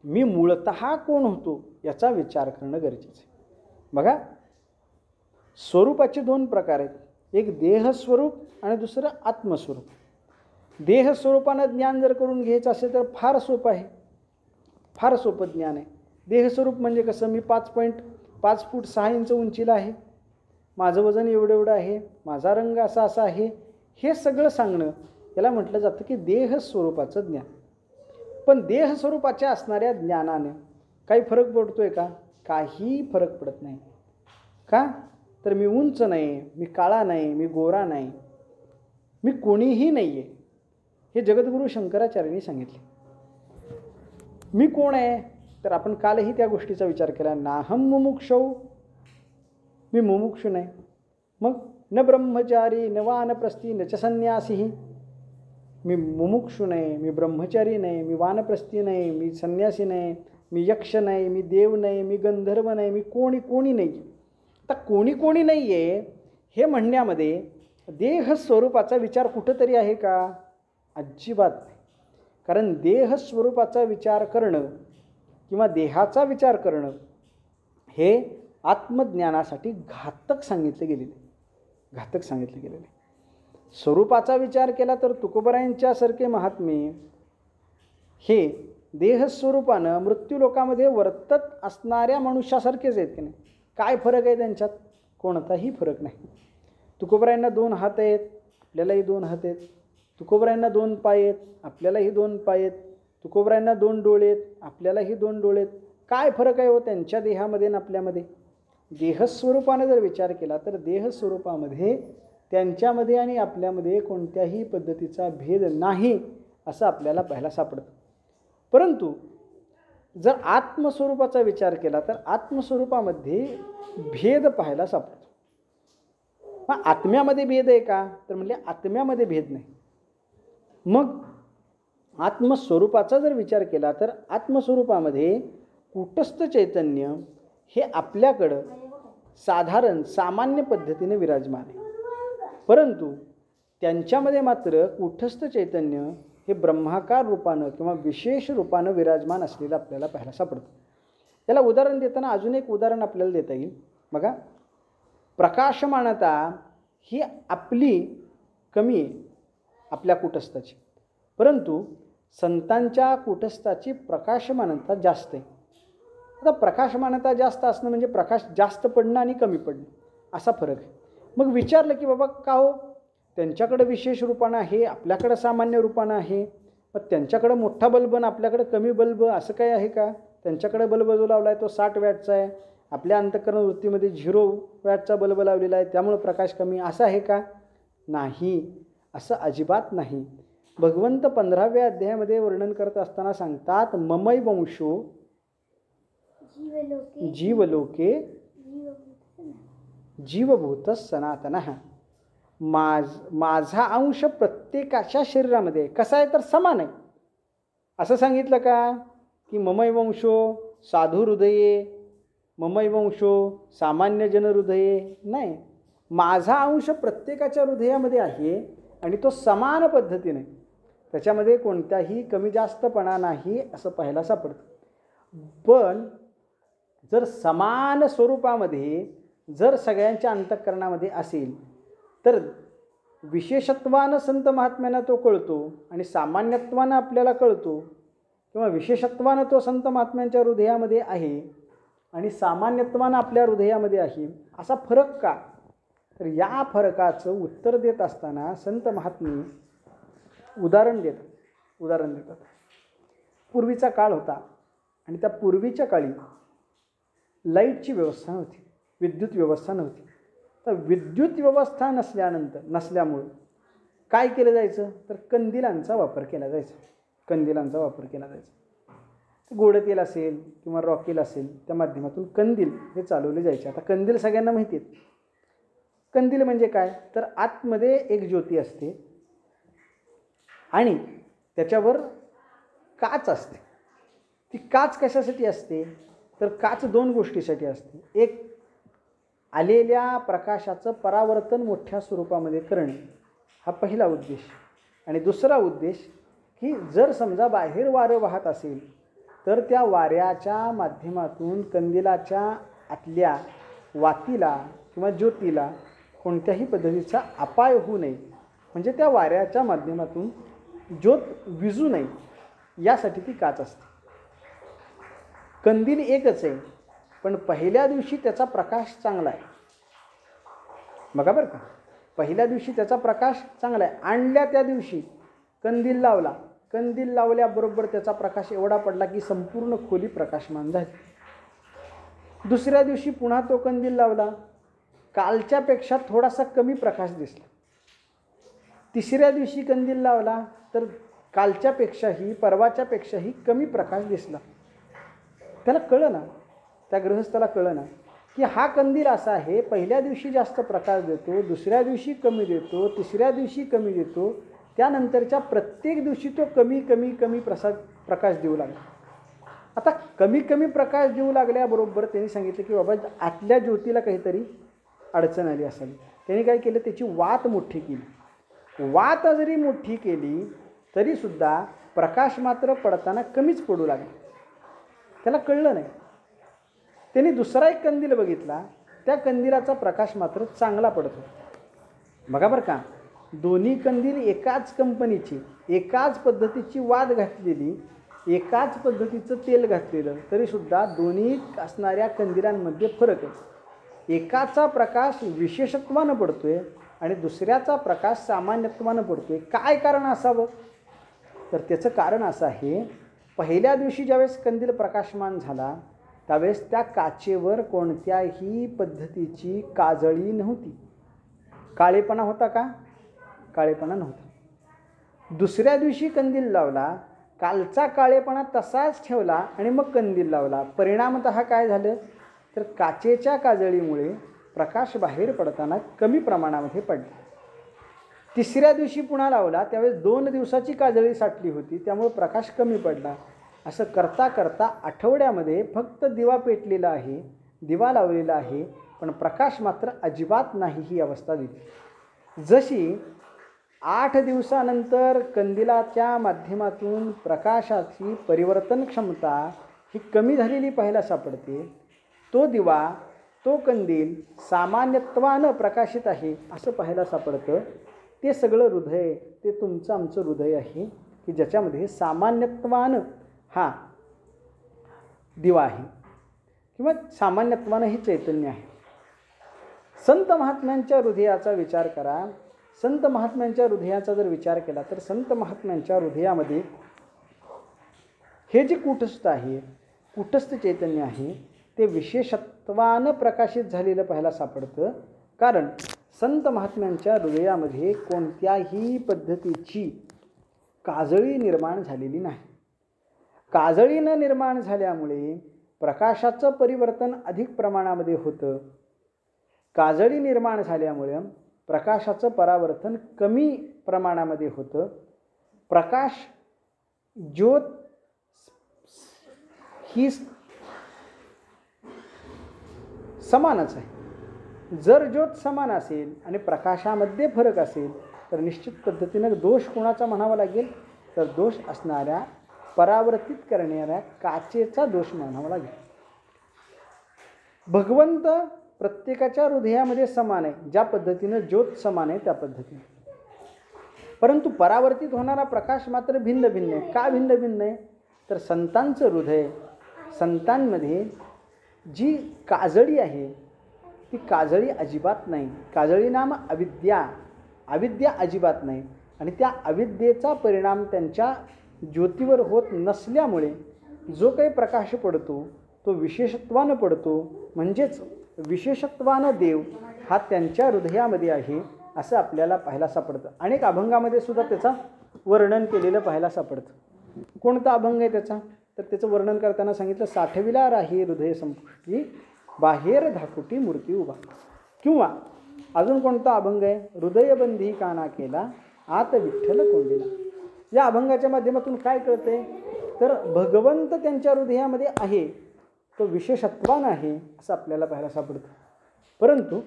मी मूळतः कोण होतो याचा विचार करणं गरजेचं आहे. बघा, स्वरूपाचे 2 प्रकार आहेत, एक देहस्वरूप आणि दुसरं आत्मस्वरूप. देहस्वरूपानं ज्ञान जर करून घ्यायचं असेल तर फार सोपं आहे, फार सोपं ज्ञान आहे. देहस्वरूप म्हणजे कसं, मी 5.5 फूट 6 इंच उंचीला आहे, माझं वजन एवढं एवढं आहे, माझा रंग असा असा आहे, हे सगळं सांगणं याला म्हटलं जातं की देहस्वरूपाचं ज्ञान. पण देहस्वरूपाच्या असणाऱ्या ज्ञानाने काही फरक पडतोय का? काही फरक पडत नाही. का? तर मी उंच नाही, मी काळा नाही, मी गोरा नाही, मी कोणीही नाही आहे, हे जगद्गुरू शंकराचार्यांनी सांगितले. मी कोण आहे? तर आपण कालही त्या गोष्टीचा विचार केला. नाहम मुमुक्षौ, मी मुमुक्षु नाही. मग न ब्रह्मचारी न वानप्रस्थी न च संन्यासी, मी मुमुक्षु नाही, मी ब्रह्मचारी नाही, मी वानप्रस्थी नाही, मी संन्यासी नाही, मी यक्ष नाही, मी देव नाही, मी गंधर्व नाही, मी कोणी नाही. आता कोणी नाही आहे हे म्हणण्यामध्ये देहस्वरूपाचा विचार कुठंतरी आहे का? अजिबात नाही. कारण देहस्वरूपाचा विचार करणं किंवा देहाचा विचार करणं हे आत्मज्ञानासाठी घातक सांगितले गेलेले. स्वरूपाचा विचार केला तर तुकोबरायांच्यासारखे महात्मे हे देहस्वरूपानं मृत्यूलोकामध्ये वर्तत असणाऱ्या मनुष्यासारखेच आहेत की नाही. काय फरक आहे त्यांच्यात? कोणताही फरक नाही. तुकोबरायांना 2 हात आहेत, आपल्यालाही 2 हात आहेत. तुकोबरायांना 2 पाय आहेत, आपल्यालाही 2 पाय आहेत. तुकोबरायांना 2 डोळे आहेत, आपल्यालाही 2 डोळे आहेत. काय फरक आहे हो त्यांच्या देहामध्ये आणि आपल्यामध्ये? देहस्वरूपाने जर विचार केला तर देहस्वरूपामध्ये त्यांच्यामध्ये आणि आपल्यामध्ये कोणत्याही पद्धतीचा भेद नाही असं आपल्याला पाहायला सापडतं. परंतु जर आत्मस्वरूपाचा विचार केला तर आत्मस्वरूपामध्ये भेद पाहायला सापडतो. मग आत्म्यामध्ये भेद आहे का? तर म्हणजे आत्म्यामध्ये भेद नाही. मग आत्मस्वरूपाचा जर विचार केला तर आत्मस्वरूपामध्ये कूटस्थ चैतन्य हे आपल्याकडं साधारण सामान्य पद्धतीने विराजमान आहे. परंतु त्यांच्यामध्ये मात्र कूटस्थ चैतन्य हे ब्रह्माकार रूपानं किंवा विशेष रूपानं विराजमान असलेलं आपल्याला पाहायला सापडतं. त्याला उदाहरण देताना अजून एक उदाहरण आपल्याला देता येईल. बघा, प्रकाशमानता ही आपली कमी आहे आपल्या कूटस्थाची, परंतु संतांच्या कूटस्थाची प्रकाशमानता जास्त आहे. आता प्रकाशमानता जास्त असणं म्हणजे प्रकाश जास्त पडणं आणि कमी पडणं असा फरक आहे. मग विचारलं की बाबा का हो, त्यांच्याकडं विशेष रूपानं आहे, आपल्याकडं सामान्य रूपानं आहे, मग त्यांच्याकडं मोठा बल्ब आणि आपल्याकडं कमी बल्ब असं काय आहे का? त्यांच्याकडे बल्ब जो लावला आहे तो 60 वॅटचा आहे, आपल्या अंतःकरण वृत्तीमध्ये 0 वॅटचा बल्ब लावलेला आहे, त्यामुळे प्रकाश कमी असं आहे का? नाही, असं अजिबात नाही. भगवंत 15व्या अध्यायामध्ये वर्णन करत असताना सांगतात, ममै वंशो जीवलोके जीवभूत सनातन. माझा अंश प्रत्येकाच्या शरीरामध्ये आहे. कसा आहे तर समान आहे. असं सांगितलं का की ममै वंशो साधू हृदये, ममै वंशो सामान्य जन हृदये? नाही, माझा अंश प्रत्येकाच्या हृदयामध्ये आहे आणि तो समान पद्धतीने, त्याच्यामध्ये कोणताही कमी जास्तपणा नाही असं पाहायला सापडतं. पण जर समान स्वरूपामध्ये जर सगळ्यांच्या अंतःकरणामध्ये असेल तर विशेषत्वानं संत महात्म्यांना तो कळतो आणि सामान्यत्वानं आपल्याला कळतो, किंवा विशेषत्वानं तो संत महात्म्यांच्या हृदयामध्ये आहे आणि सामान्यत्वानं आपल्या हृदयामध्ये आहे. असा फरक का? तर या फरकाचं उत्तर देत असताना संत महात्मे उदाहरण देतात. पूर्वीचा काळ होता आणि त्या पूर्वीच्या काळी लाईटची व्यवस्था नव्हती, विद्युत व्यवस्था नव्हती. तर विद्युत व्यवस्था नसल्यामुळं काय केलं जायचं तर कंदिलांचा वापर केला जायचा. गोड तेल असेल किंवा रॉकेल असेल त्या माध्यमातून कंदील हे चालवले जायचे. आता कंदील सगळ्यांना माहिती आहेत. कंदील म्हणजे काय तर आतमध्ये एक ज्योती असते आणि त्याच्यावर काच असते. ती काच कशासाठी असते तर काच 2 गोष्टीसाठी असते. एक, आलेल्या प्रकाशाचं परावर्तन मोठ्या स्वरूपामध्ये करणे हा पहिला उद्देश, आणि दुसरा उद्देश की जर समजा बाहेर वारं वाहत असेल तर त्या वाऱ्याच्या माध्यमातून कंदिलाच्या आतल्या वातीला किंवा ज्योतीला कोणत्याही पद्धतीचा अपाय होऊ नये, म्हणजे त्या वाऱ्याच्या माध्यमातून ज्योत विझू नये यासाठी ती काच असते. कंदील एकच आहे, पण पहिल्या दिवशी त्याचा प्रकाश चांगला आहे. बघा बरं का, पहिल्या दिवशी त्याचा प्रकाश चांगला आहे. आणल्या त्या दिवशी कंदील लावला, कंदील लावल्याबरोबर त्याचा प्रकाश एवढा पडला की संपूर्ण खोली प्रकाशमान झाली. दुसऱ्या दिवशी पुन्हा तो कंदील लावला, कालच्यापेक्षा थोडासा कमी प्रकाश दिसला. तिसऱ्या दिवशी कंदील लावला तर कालच्यापेक्षाही परवाच्यापेक्षाही कमी प्रकाश दिसला. त्याला कळलं ना, त्या गृहस्थाला कळलं ना की हा कंदील असा आहे, पहिल्या दिवशी जास्त प्रकाश देतो, दुसऱ्या दिवशी कमी देतो, तिसऱ्या दिवशी कमी देतो, त्यानंतरच्या प्रत्येक दिवशी तो कमी कमी कमी प्रकाश देऊ लागला. आता कमी कमी प्रकाश देऊ लागल्याबरोबर त्यांनी सांगितलं की बाबा आतल्या ज्योतीला काहीतरी अडचण आली असावी. त्यांनी काय केलं, त्याची वात मोठी केली. वात जरी मोठी केली तरीसुद्धा प्रकाश मात्र पडताना कमीच पडू लागला. त्याला कळलं नाही. त्यांनी दुसरा एक कंदील बघितला, त्या कंदिलाचा प्रकाश मात्र चांगला पडतो. बघा बरं का, दोन्ही कंदील एकाच कंपनीची, एकाच पद्धतीची वात घातलेली, एकाच पद्धतीचं तेल घातलेलं, तरीसुद्धा दोन्ही असणाऱ्या कंदिलांमध्ये फरक आहे. एकाचा प्रकाश विशेषत्वानं पडतोय आणि दुसऱ्याचा प्रकाश सामान्यत्वानं पडतोय. काय कारण असावं, तर त्याचं कारण असं आहे, पहिल्या दिवशी ज्यावेळेस कंदील प्रकाशमान झाला त्यावेळेस त्या काचेवर कोणत्याही पद्धतीची काजळी नव्हती. काळेपणा होता का? काळेपणा नव्हता. दुसऱ्या दिवशी कंदील लावला, कालचा काळेपणा तसाच ठेवला आणि मग कंदील लावला. परिणामतः काय झालं, तर काचेच्या काजळीमुळे प्रकाश बाहेर पडताना कमी प्रमाणामध्ये पडला. तिसऱ्या दिवशी पुन्हा लावला, त्यावेळेस 2 दिवसाची काजळी साठली होती, त्यामुळे प्रकाश कमी पडला. असं करता करता आठवड्यामध्ये फक्त दिवा पेटलेला आहे, दिवा लावलेला आहे, पण प्रकाश मात्र अजिबात नाही ही अवस्था दिली. जशी 8 दिवसानंतर कंदिलाच्या माध्यमातून प्रकाशाची परिवर्तन क्षमता ही कमी झालेली पाहायला सापडते, तो दिवा, तो कंदील सामान्यत्वानं प्रकाशित आहे असं पाहायला सापडतं. ते सगळं हृदय, ते तुमचं आमचं हृदय आहे की ज्याच्यामध्ये सामान्यत्वानं हा दिवा आहे किंवा सामान्यत्वानं हे चैतन्य आहे. संत महात्म्यांच्या हृदयाचा विचार करा. संत महात्म्यांच्या हृदयाचा जर विचार केला तर संत महात्म्यांच्या हृदयामध्ये हे जे कूटस्थ आहे, कूटस्थ चैतन्य आहे, ते विशेषत्वानं प्रकाशित झालेलं पाहायला सापडतं. कारण संत महात्म्यांच्या हृदयामध्ये कोणत्याही पद्धतीची काजळी निर्माण झालेली नाही. काजळी न निर्माण झाल्यामुळे प्रकाशाचं परिवर्तन अधिक प्रमाणामध्ये होतं. काजळी निर्माण झाल्यामुळे प्रकाशाचं परावर्तन कमी प्रमाणामध्ये होतं. प्रकाश ज्योत ही समानच आहे. जर ज्योत समान असेल आणि प्रकाशामध्ये फरक असेल तर निश्चित पद्धतीनं दोष कोणाचा म्हणावा लागेल, तर दोष असणाऱ्या परावर्तित करणाऱ्या काचेचा दोष म्हणावा लागेल. भगवंत प्रत्येकाच्या हृदयामध्ये समान आहे, ज्या पद्धतीनं ज्योत समान आहे त्या पद्धतीने, परंतु परावर्तित होणारा प्रकाश मात्र भिन्न भिन्न आहे. का भिन्न भिन्न आहे, तर संतांचं हृदय, संतांमध्ये जी काजळी आहे ती काजळी अजिबात नाही. काजळी नाम अविद्या, अविद्या अजिबात नाही. आणि त्या अविद्येचा परिणाम त्यांच्या ज्योतीवर होत नसल्यामुळे जो काही प्रकाश पडतो तो विशेषत्वानं पडतो. म्हणजेच विशेषत्वानं देव हा त्यांच्या हृदयामध्ये आहे असं आपल्याला पाहायला सापडतं. अनेक अभंगामध्ये सुद्धा त्याचा वर्णन केलेलं पाहायला सापडतं. कोणता अभंग आहे त्याचा, तर त्याचं वर्णन करताना सांगितलं, साठविला राही हृदय संपुष्टी, बाहेर धाकुटी मूर्ती उभा. किंवा अजून कोणता अभंग आहे, हृदयबंधी काना केला, आत विठ्ठल कोंडिला. या अभंगाच्या माध्यमातून काय कळते, तर भगवंत त्यांच्या हृदयामध्ये आहे, तो विशेषत्वान आहे असं आपल्याला पाहायला सापडतं. परंतु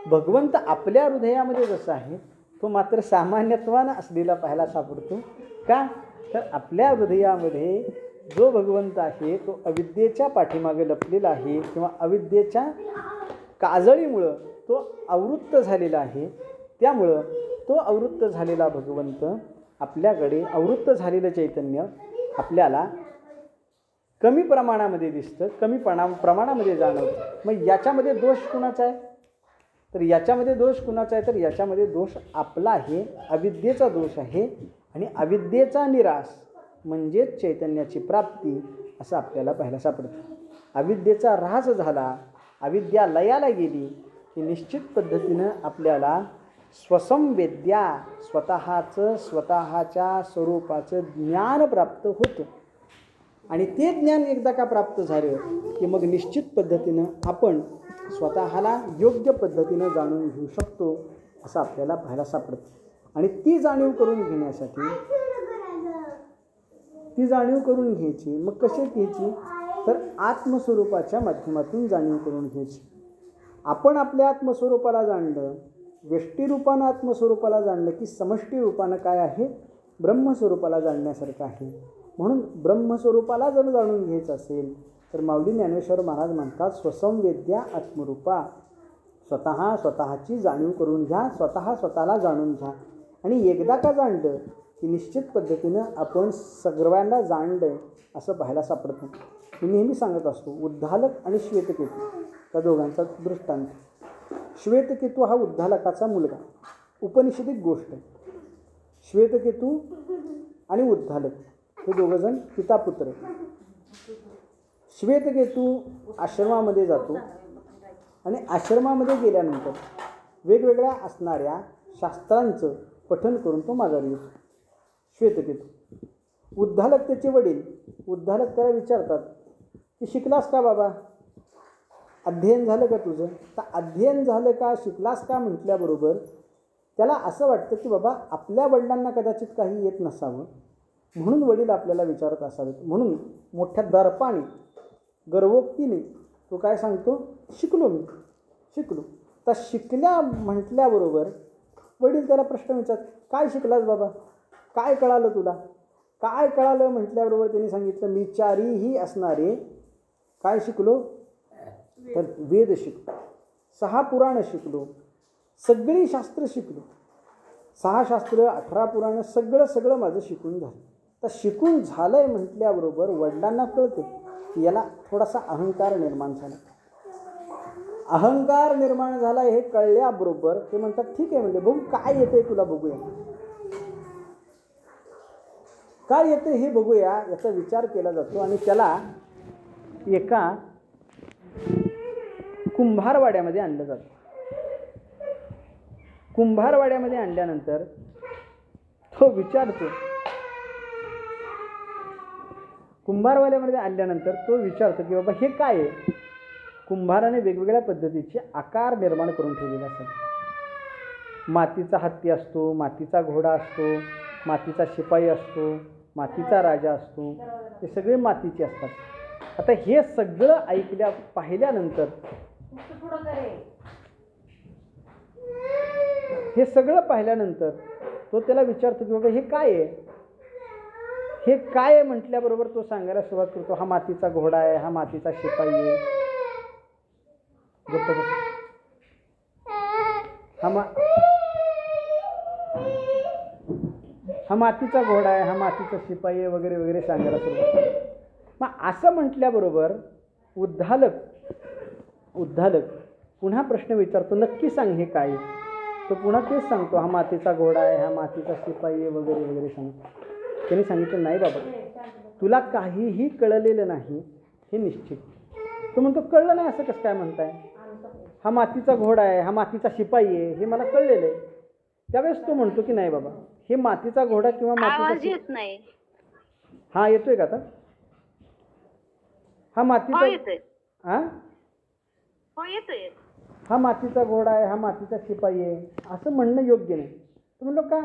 भगवंत आपल्या हृदयामध्ये जसं आहे तो मात्र सामान्यत्वानं असलेला पाहायला सापडतो. का, तर आपल्या हृदयामध्ये जो भगवंत आहे तो अविद्येच्या पाठीमागे लपलेला आहे किंवा अविद्येच्या काजळीमुळं तो आवृत्त झालेला आहे. त्यामुळं तो आवृत्त झालेला भगवंत आपल्याकडे आवृत्त झालेलं चैतन्य आपल्याला कमी प्रमाणामध्ये दिसतं, कमी प्रमाणामध्ये जाणवतं. मग याच्यामध्ये दोष कुणाचा आहे? तर याच्यामध्ये दोष कुणाचा आहे? तर याच्यामध्ये दोष आपला आहे, अविद्येचा दोष आहे. आणि अविद्येचा निराश म्हणजेच चैतन्याची प्राप्ती असं आपल्याला पाहायला सापडतं. अविद्येचा ऱ्हास झाला, अविद्या लयाला गेली की निश्चित पद्धतीनं आपल्याला स्वसंवेद्या स्वतःच्या स्वरूपाचं ज्ञान प्राप्त होतं. आणि ते ज्ञान एकदा का प्राप्त झालं की मग निश्चित पद्धतीनं आपण स्वतःला योग्य पद्धतीनं जाणून घेऊ शकतो असं आपल्याला पाहायला सापडतं. आणि ती जाणीव करून घेण्यासाठी ती जाणीव करून घ्यायची. मग कशी घ्यायची? तर आत्मस्वरूपाच्या माध्यमातून जाणीव करून घ्यायची. आपण आपल्या आत्मस्वरूपाला जाणलं, व्यष्टीरूपानं आत्मस्वरूपाला जाणलं की समष्टी रूपानं काय आहे? ब्रह्मस्वरूपाला जाणण्यासारखं आहे. म्हणून ब्रह्मस्वरूपाला जर जाणून घ्यायचं असेल तर माऊली ज्ञानेश्वर महाराज म्हणतात स्वसंवेद्या आत्मरूपा. स्वतःची जाणीव करून घ्या, स्वतःला जाणून घ्या. आणि एकदा का जाणलं की निश्चित पद्धतीनं आपण सर्वांना जाणलं असं पाहायला सापडतं. मी नेहमी सांगत असतो उद्दालक आणि श्वेतकेतू त्या दोघांचा दृष्टांत. श्वेतकेतू हा उद्दालकाचा मुलगा, उपनिषदिक गोष्ट. श्वेतकेतू आणि उद्दालक हे दोघंजण पितापुत्र. श्वेतकेतू आश्रमामध्ये जातो आणि आश्रमामध्ये गेल्यानंतर वेगवेगळ्या असणाऱ्या शास्त्रांचं पठन करून तो माघारी येतो. श्वेतकेतू. उद्दालक त्याचे वडील, उद्दालक त्याला विचारतात की शिकलास का बाबा? अध्ययन झालं का तुझं? तर अध्ययन झालं का, शिकलास का म्हटल्याबरोबर त्याला असं वाटतं की बाबा आपल्या वडिलांना कदाचित काही येत नसावं म्हणून वडील आपल्याला विचारत असावेत. म्हणून मोठ्या दर्पाने गर्वोक्तीने तो काय सांगतो? शिकलो, मी शिकलो. तर शिकल्या म्हटल्याबरोबर वडील त्याला प्रश्न विचारतात, काय शिकलास बाबा? काय कळालं तुला? काय कळालं म्हटल्याबरोबर त्यांनी सांगितलं मी चारीही असणारे काय शिकलो? तर वेद शिकलो, 6 पुराणं शिकलो, सगळी शास्त्र शिकलो. 6 शास्त्र, 18 पुराणं, सगळं माझं शिकून झालं. तर शिकून झालंय म्हटल्याबरोबर वडिलांना कळतं की याला थोडासा अहंकार निर्माण झाला. अहंकार निर्माण झाला हे कळल्याबरोबर ते म्हणतात ठीक आहे, म्हणजे बघू काय येते तुला, बघूया काय येते हे बघूया, याचा विचार केला जातो. आणि त्याला एका कुंभारवाड्यामध्ये आणलं जातं. कुंभारवाड्यामध्ये आणल्यानंतर तो विचारतो, कुंभारवाड्यामध्ये आणल्यानंतर तो विचारतो की बाबा हे काय आहे? कुंभाराने वेगवेगळ्या पद्धतीचे आकार निर्माण करून ठेवलेले असतात. मातीचा हत्ती असतो, मातीचा घोडा असतो, मातीचा शिपाई असतो, मातीचा राजा असतो, हे सगळे मातीचे असतात. आता हे सगळं पाहिल्यानंतर हे सगळं पाहिल्यानंतर तो त्याला विचारतो की बाबा हे काय आहे? हे काय आहे म्हटल्याबरोबर तो सांगायला सुरुवात करतो, हा मातीचा घोडा आहे, हा मातीचा शिपाई आहे. हा मातीचा घोडा आहे, हा मातीचा शिपाई आहे वगैरे वगैरे सांगायला सुरुवात करतो. मग असं म्हटल्याबरोबर उद्दालक पुन्हा प्रश्न विचारतो, नक्की सांग हे काय? तो पुन्हा तेच सांगतो, हा मातीचा घोडा आहे, हा मातीचा शिपाई आहे वगैरे वगैरे सांगतो. त्यांनी सांगितलं नाही बाबा, तुला काहीही कळलेलं नाही हे निश्चित. तो म्हणतो कळलं नाही असं कसं काय म्हणताय? हा मातीचा घोडा आहे, हा मातीचा शिपाई आहे हे मला कळलेलं आहे. त्यावेळेस तो म्हणतो की नाही बाबा, हे मातीचा घोडा किंवा मातीचा येत नाही. हा येतोय का आता? हा मातीचा हा मातीचा घोडा आहे, हा मातीचा शिपाई आहे असं म्हणणं योग्य नाही. तो म्हणलो का?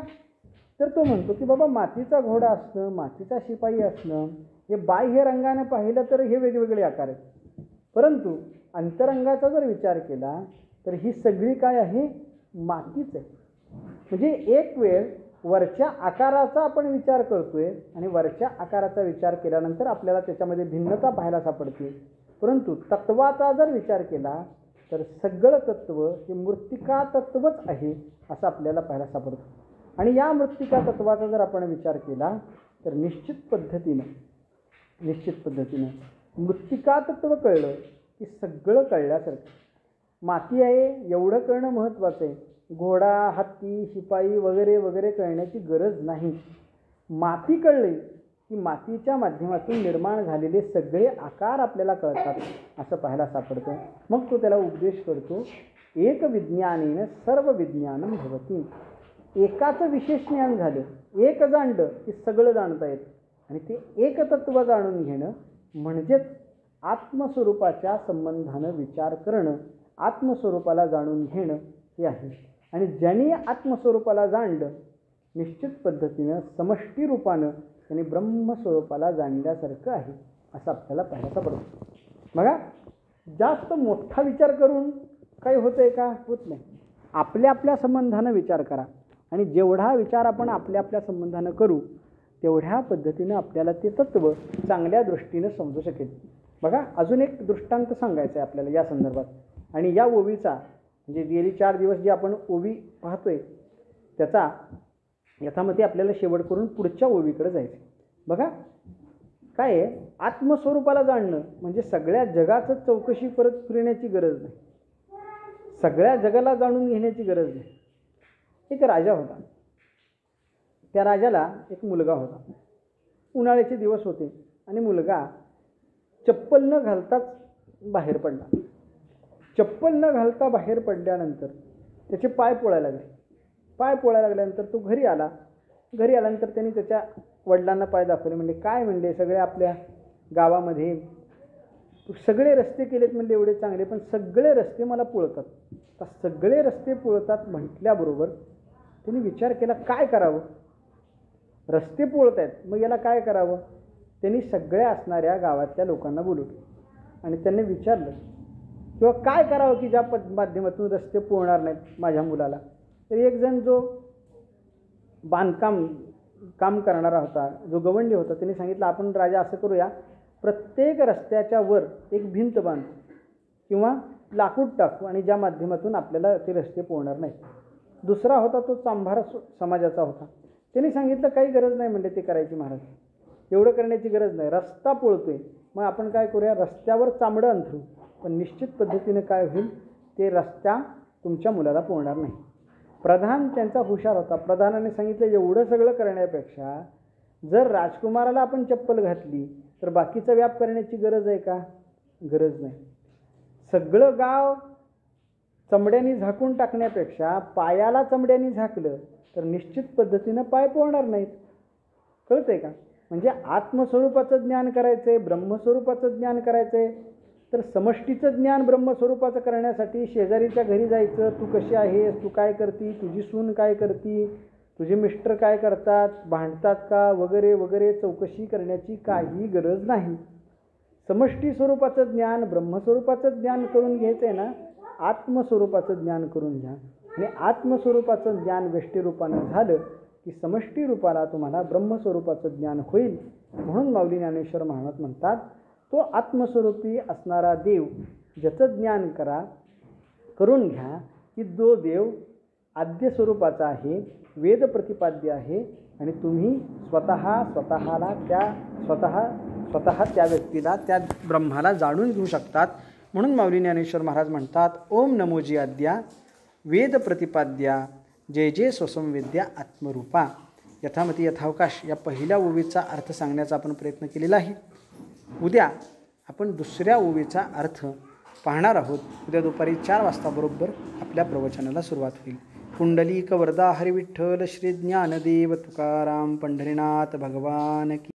तर तो म्हणतो की बाबा मातीचा घोडा असणं, मातीचा शिपाई असणं हे बाह्य रंगाने पाहिलं तर हे वेगवेगळे आकार आहेत, परंतु अंतरंगाचा जर विचार केला तर ही सगळी काय आहे? मातीच आहे. म्हणजे एक वेळ वरच्या आकाराचा आपण विचार करतोय आणि वरच्या आकाराचा विचार केल्यानंतर आपल्याला त्याच्यामध्ये भिन्नता पाहायला सापडते, परंतु तत्वाचा जर विचार केला तर सगळं तत्व हे मूर्तिका तत्वच आहे असं आपल्याला पाहायला सापडतं. आणि या मृत्तिका तत्वाचा जर आपण विचार केला तर निश्चित पद्धतीनं मृत्तिका तत्व कळलं की सगळं कळल्यासारखं. माती आहे एवढं कळणं महत्त्वाचं आहे. घोडा, हत्ती, शिपाई वगैरे वगैरे कळण्याची गरज नाही. माती कळली की मातीच्या माध्यमातून निर्माण झालेले सगळे आकार आपल्याला कळतात असं पाहायला सापडतं. मग तो त्याला उपदेश करतो, एक विज्ञानेन सर्व विज्ञानम भवती. एकाचं विशेष ज्ञान झालं, एक जाणलं की सगळं जाणता येतं. आणि ते एकतत्व जाणून घेणं म्हणजेच आत्मस्वरूपाच्या संबंधानं विचार करणं, आत्मस्वरूपाला जाणून घेणं हे आहे. आणि ज्यांनी आत्मस्वरूपाला जाणलं निश्चित पद्धतीनं समष्टी रूपानं त्यांनी ब्रह्मस्वरूपाला जाणल्यासारखं आहे असं आपल्याला पाहायला पडतं. बघा, जास्त मोठा विचार करून काही होतं आहे का? होत नाही. आपल्या आपल्या संबंधानं विचार करा आणि जेवढा विचार आपण आपल्या आपल्या संबंधानं करू तेवढ्या पद्धतीनं आपल्याला ते तत्त्व चांगल्या दृष्टीनं समजू शकेल. बघा, अजून एक दृष्टांत सांगायचं आहे आपल्याला या संदर्भात. आणि या ओवीचा म्हणजे गेली 4 दिवस जी आपण ओवी पाहतोय त्याचा यथामती आपल्याला शेवट करून पुढच्या ओवीकडे जायचं. बघा काय आहे, आत्मस्वरूपाला जाणणं म्हणजे सगळ्या जगाचं चौकशी परत फिरण्याची गरज नाही, सगळ्या जगाला जाणून घेण्याची गरज नाही. एक राजा होता, त्या राजाला एक मुलगा होता. उन्हाळ्याचे दिवस होते आणि मुलगा चप्पल न घालताच बाहेर पडला. चप्पल न घालता बाहेर पडल्यानंतर त्याचे पाय पोळायला लागले. पाय पोळायला लागल्यानंतर तो घरी आला. घरी आल्यानंतर त्यांनी त्याच्या वडिलांना पाय दाखवले. म्हणजे काय म्हणले, सगळे आपल्या गावामध्ये सगळे रस्ते केलेत म्हणले एवढे चांगले, पण सगळे रस्ते मला पोळतात. आता सगळे रस्ते पोळतात म्हटल्याबरोबर त्यांनी विचार केला काय करावं. रस्ते पोळत आहेत, मग याला काय करावं. त्यांनी सगळ्या असणाऱ्या गावातल्या लोकांना बोलवलं आणि त्यांनी विचारलं किंवा काय करावं की ज्या माध्यमातून रस्ते पोळणार नाहीत माझ्या मुलाला. तर एक जण जो काम करणारा होता, जो गवंडी होता, त्यांनी सांगितलं आपण राजा असं करूया, प्रत्येक रस्त्याच्या वर एक भिंत बांधू किंवा लाकूड टाकू आणि ज्या माध्यमातून आपल्याला ते रस्ते पोळणार नाहीत. दुसरा होता तो चांभार समाजाचा होता. त्यांनी सांगितलं काही गरज नाही म्हणले ते करायची महाराज, एवढं करण्याची गरज नाही, रस्ता पोळतोय मग आपण काय करूया, रस्त्यावर चामडं अंथरू, पण निश्चित पद्धतीने काय होईल, ते रस्ता तुमच्या मुलाला पोळणार नाही. प्रधान त्यांचा हुशार होता. प्रधानाने सांगितलं एवढं सगळं करण्यापेक्षा जर राजकुमाराला आपण चप्पल घातली तर बाकीचा व्याप करण्याची गरज आहे का? गरज नाही. सगळं गाव चमड्याने झाकून टाकण्यापेक्षा पायाला चमड्याने झाकलं तर निश्चित पद्धतीनं पाय पोळणार नाहीत. कळतंय का? म्हणजे आत्मस्वरूपाचं ज्ञान करायचं आहे, ब्रह्मस्वरूपाचं ज्ञान करायचं आहे, तर समष्टीचं ज्ञान ब्रह्मस्वरूपाचं करण्यासाठी शेजारीच्या घरी जायचं. तू कशी आहेस, तू काय करती, तुझी सून काय करती, तुझे मिस्टर काय करतात, भांडतात का वगैरे वगैरे चौकशी करण्याची काही गरज नाही. समष्टी स्वरूपाचं ज्ञान ब्रह्मस्वरूपाचं ज्ञान करून घ्यायचं आहे ना, आत्मस्वरूपाचं ज्ञान करून घ्या. आणि आत्मस्वरूपाचं ज्ञान व्यष्टीरूपानं झालं की समष्टी रूपाला तुम्हाला ब्रह्मस्वरूपाचं ज्ञान होईल. म्हणून माऊली ज्ञानेश्वर महाराज म्हणतात, तो आत्मस्वरूपी असणारा देव ज्याचं ज्ञान करून घ्या की जो देव आद्य स्वरूपाचा आहे, वेद प्रतिपाद्य आहे आणि तुम्ही स्वतःला स्वतः त्या व्यक्तीला त्या ब्रह्माला जाणून घेऊ शकतात. म्हणून माऊली ज्ञानेश्वर महाराज म्हणतात, ओम नमोजी आद्या वेद प्रतिपाद्या जय जय स्वसंवेद्या आत्मरूपा. यथामती यथावकाश या पहिल्या ओवीचा अर्थ सांगण्याचा आपण प्रयत्न केलेला आहे. उद्या आपण दुसऱ्या ओवीचा अर्थ पाहणार आहोत. उद्या दुपारी 4 वाजता बरोबर आपल्या प्रवचनाला सुरुवात होईल. कुंडलिक वरदा हरिविठ्ठल श्री ज्ञानदेव तुकाराम पंढरीनाथ भगवान की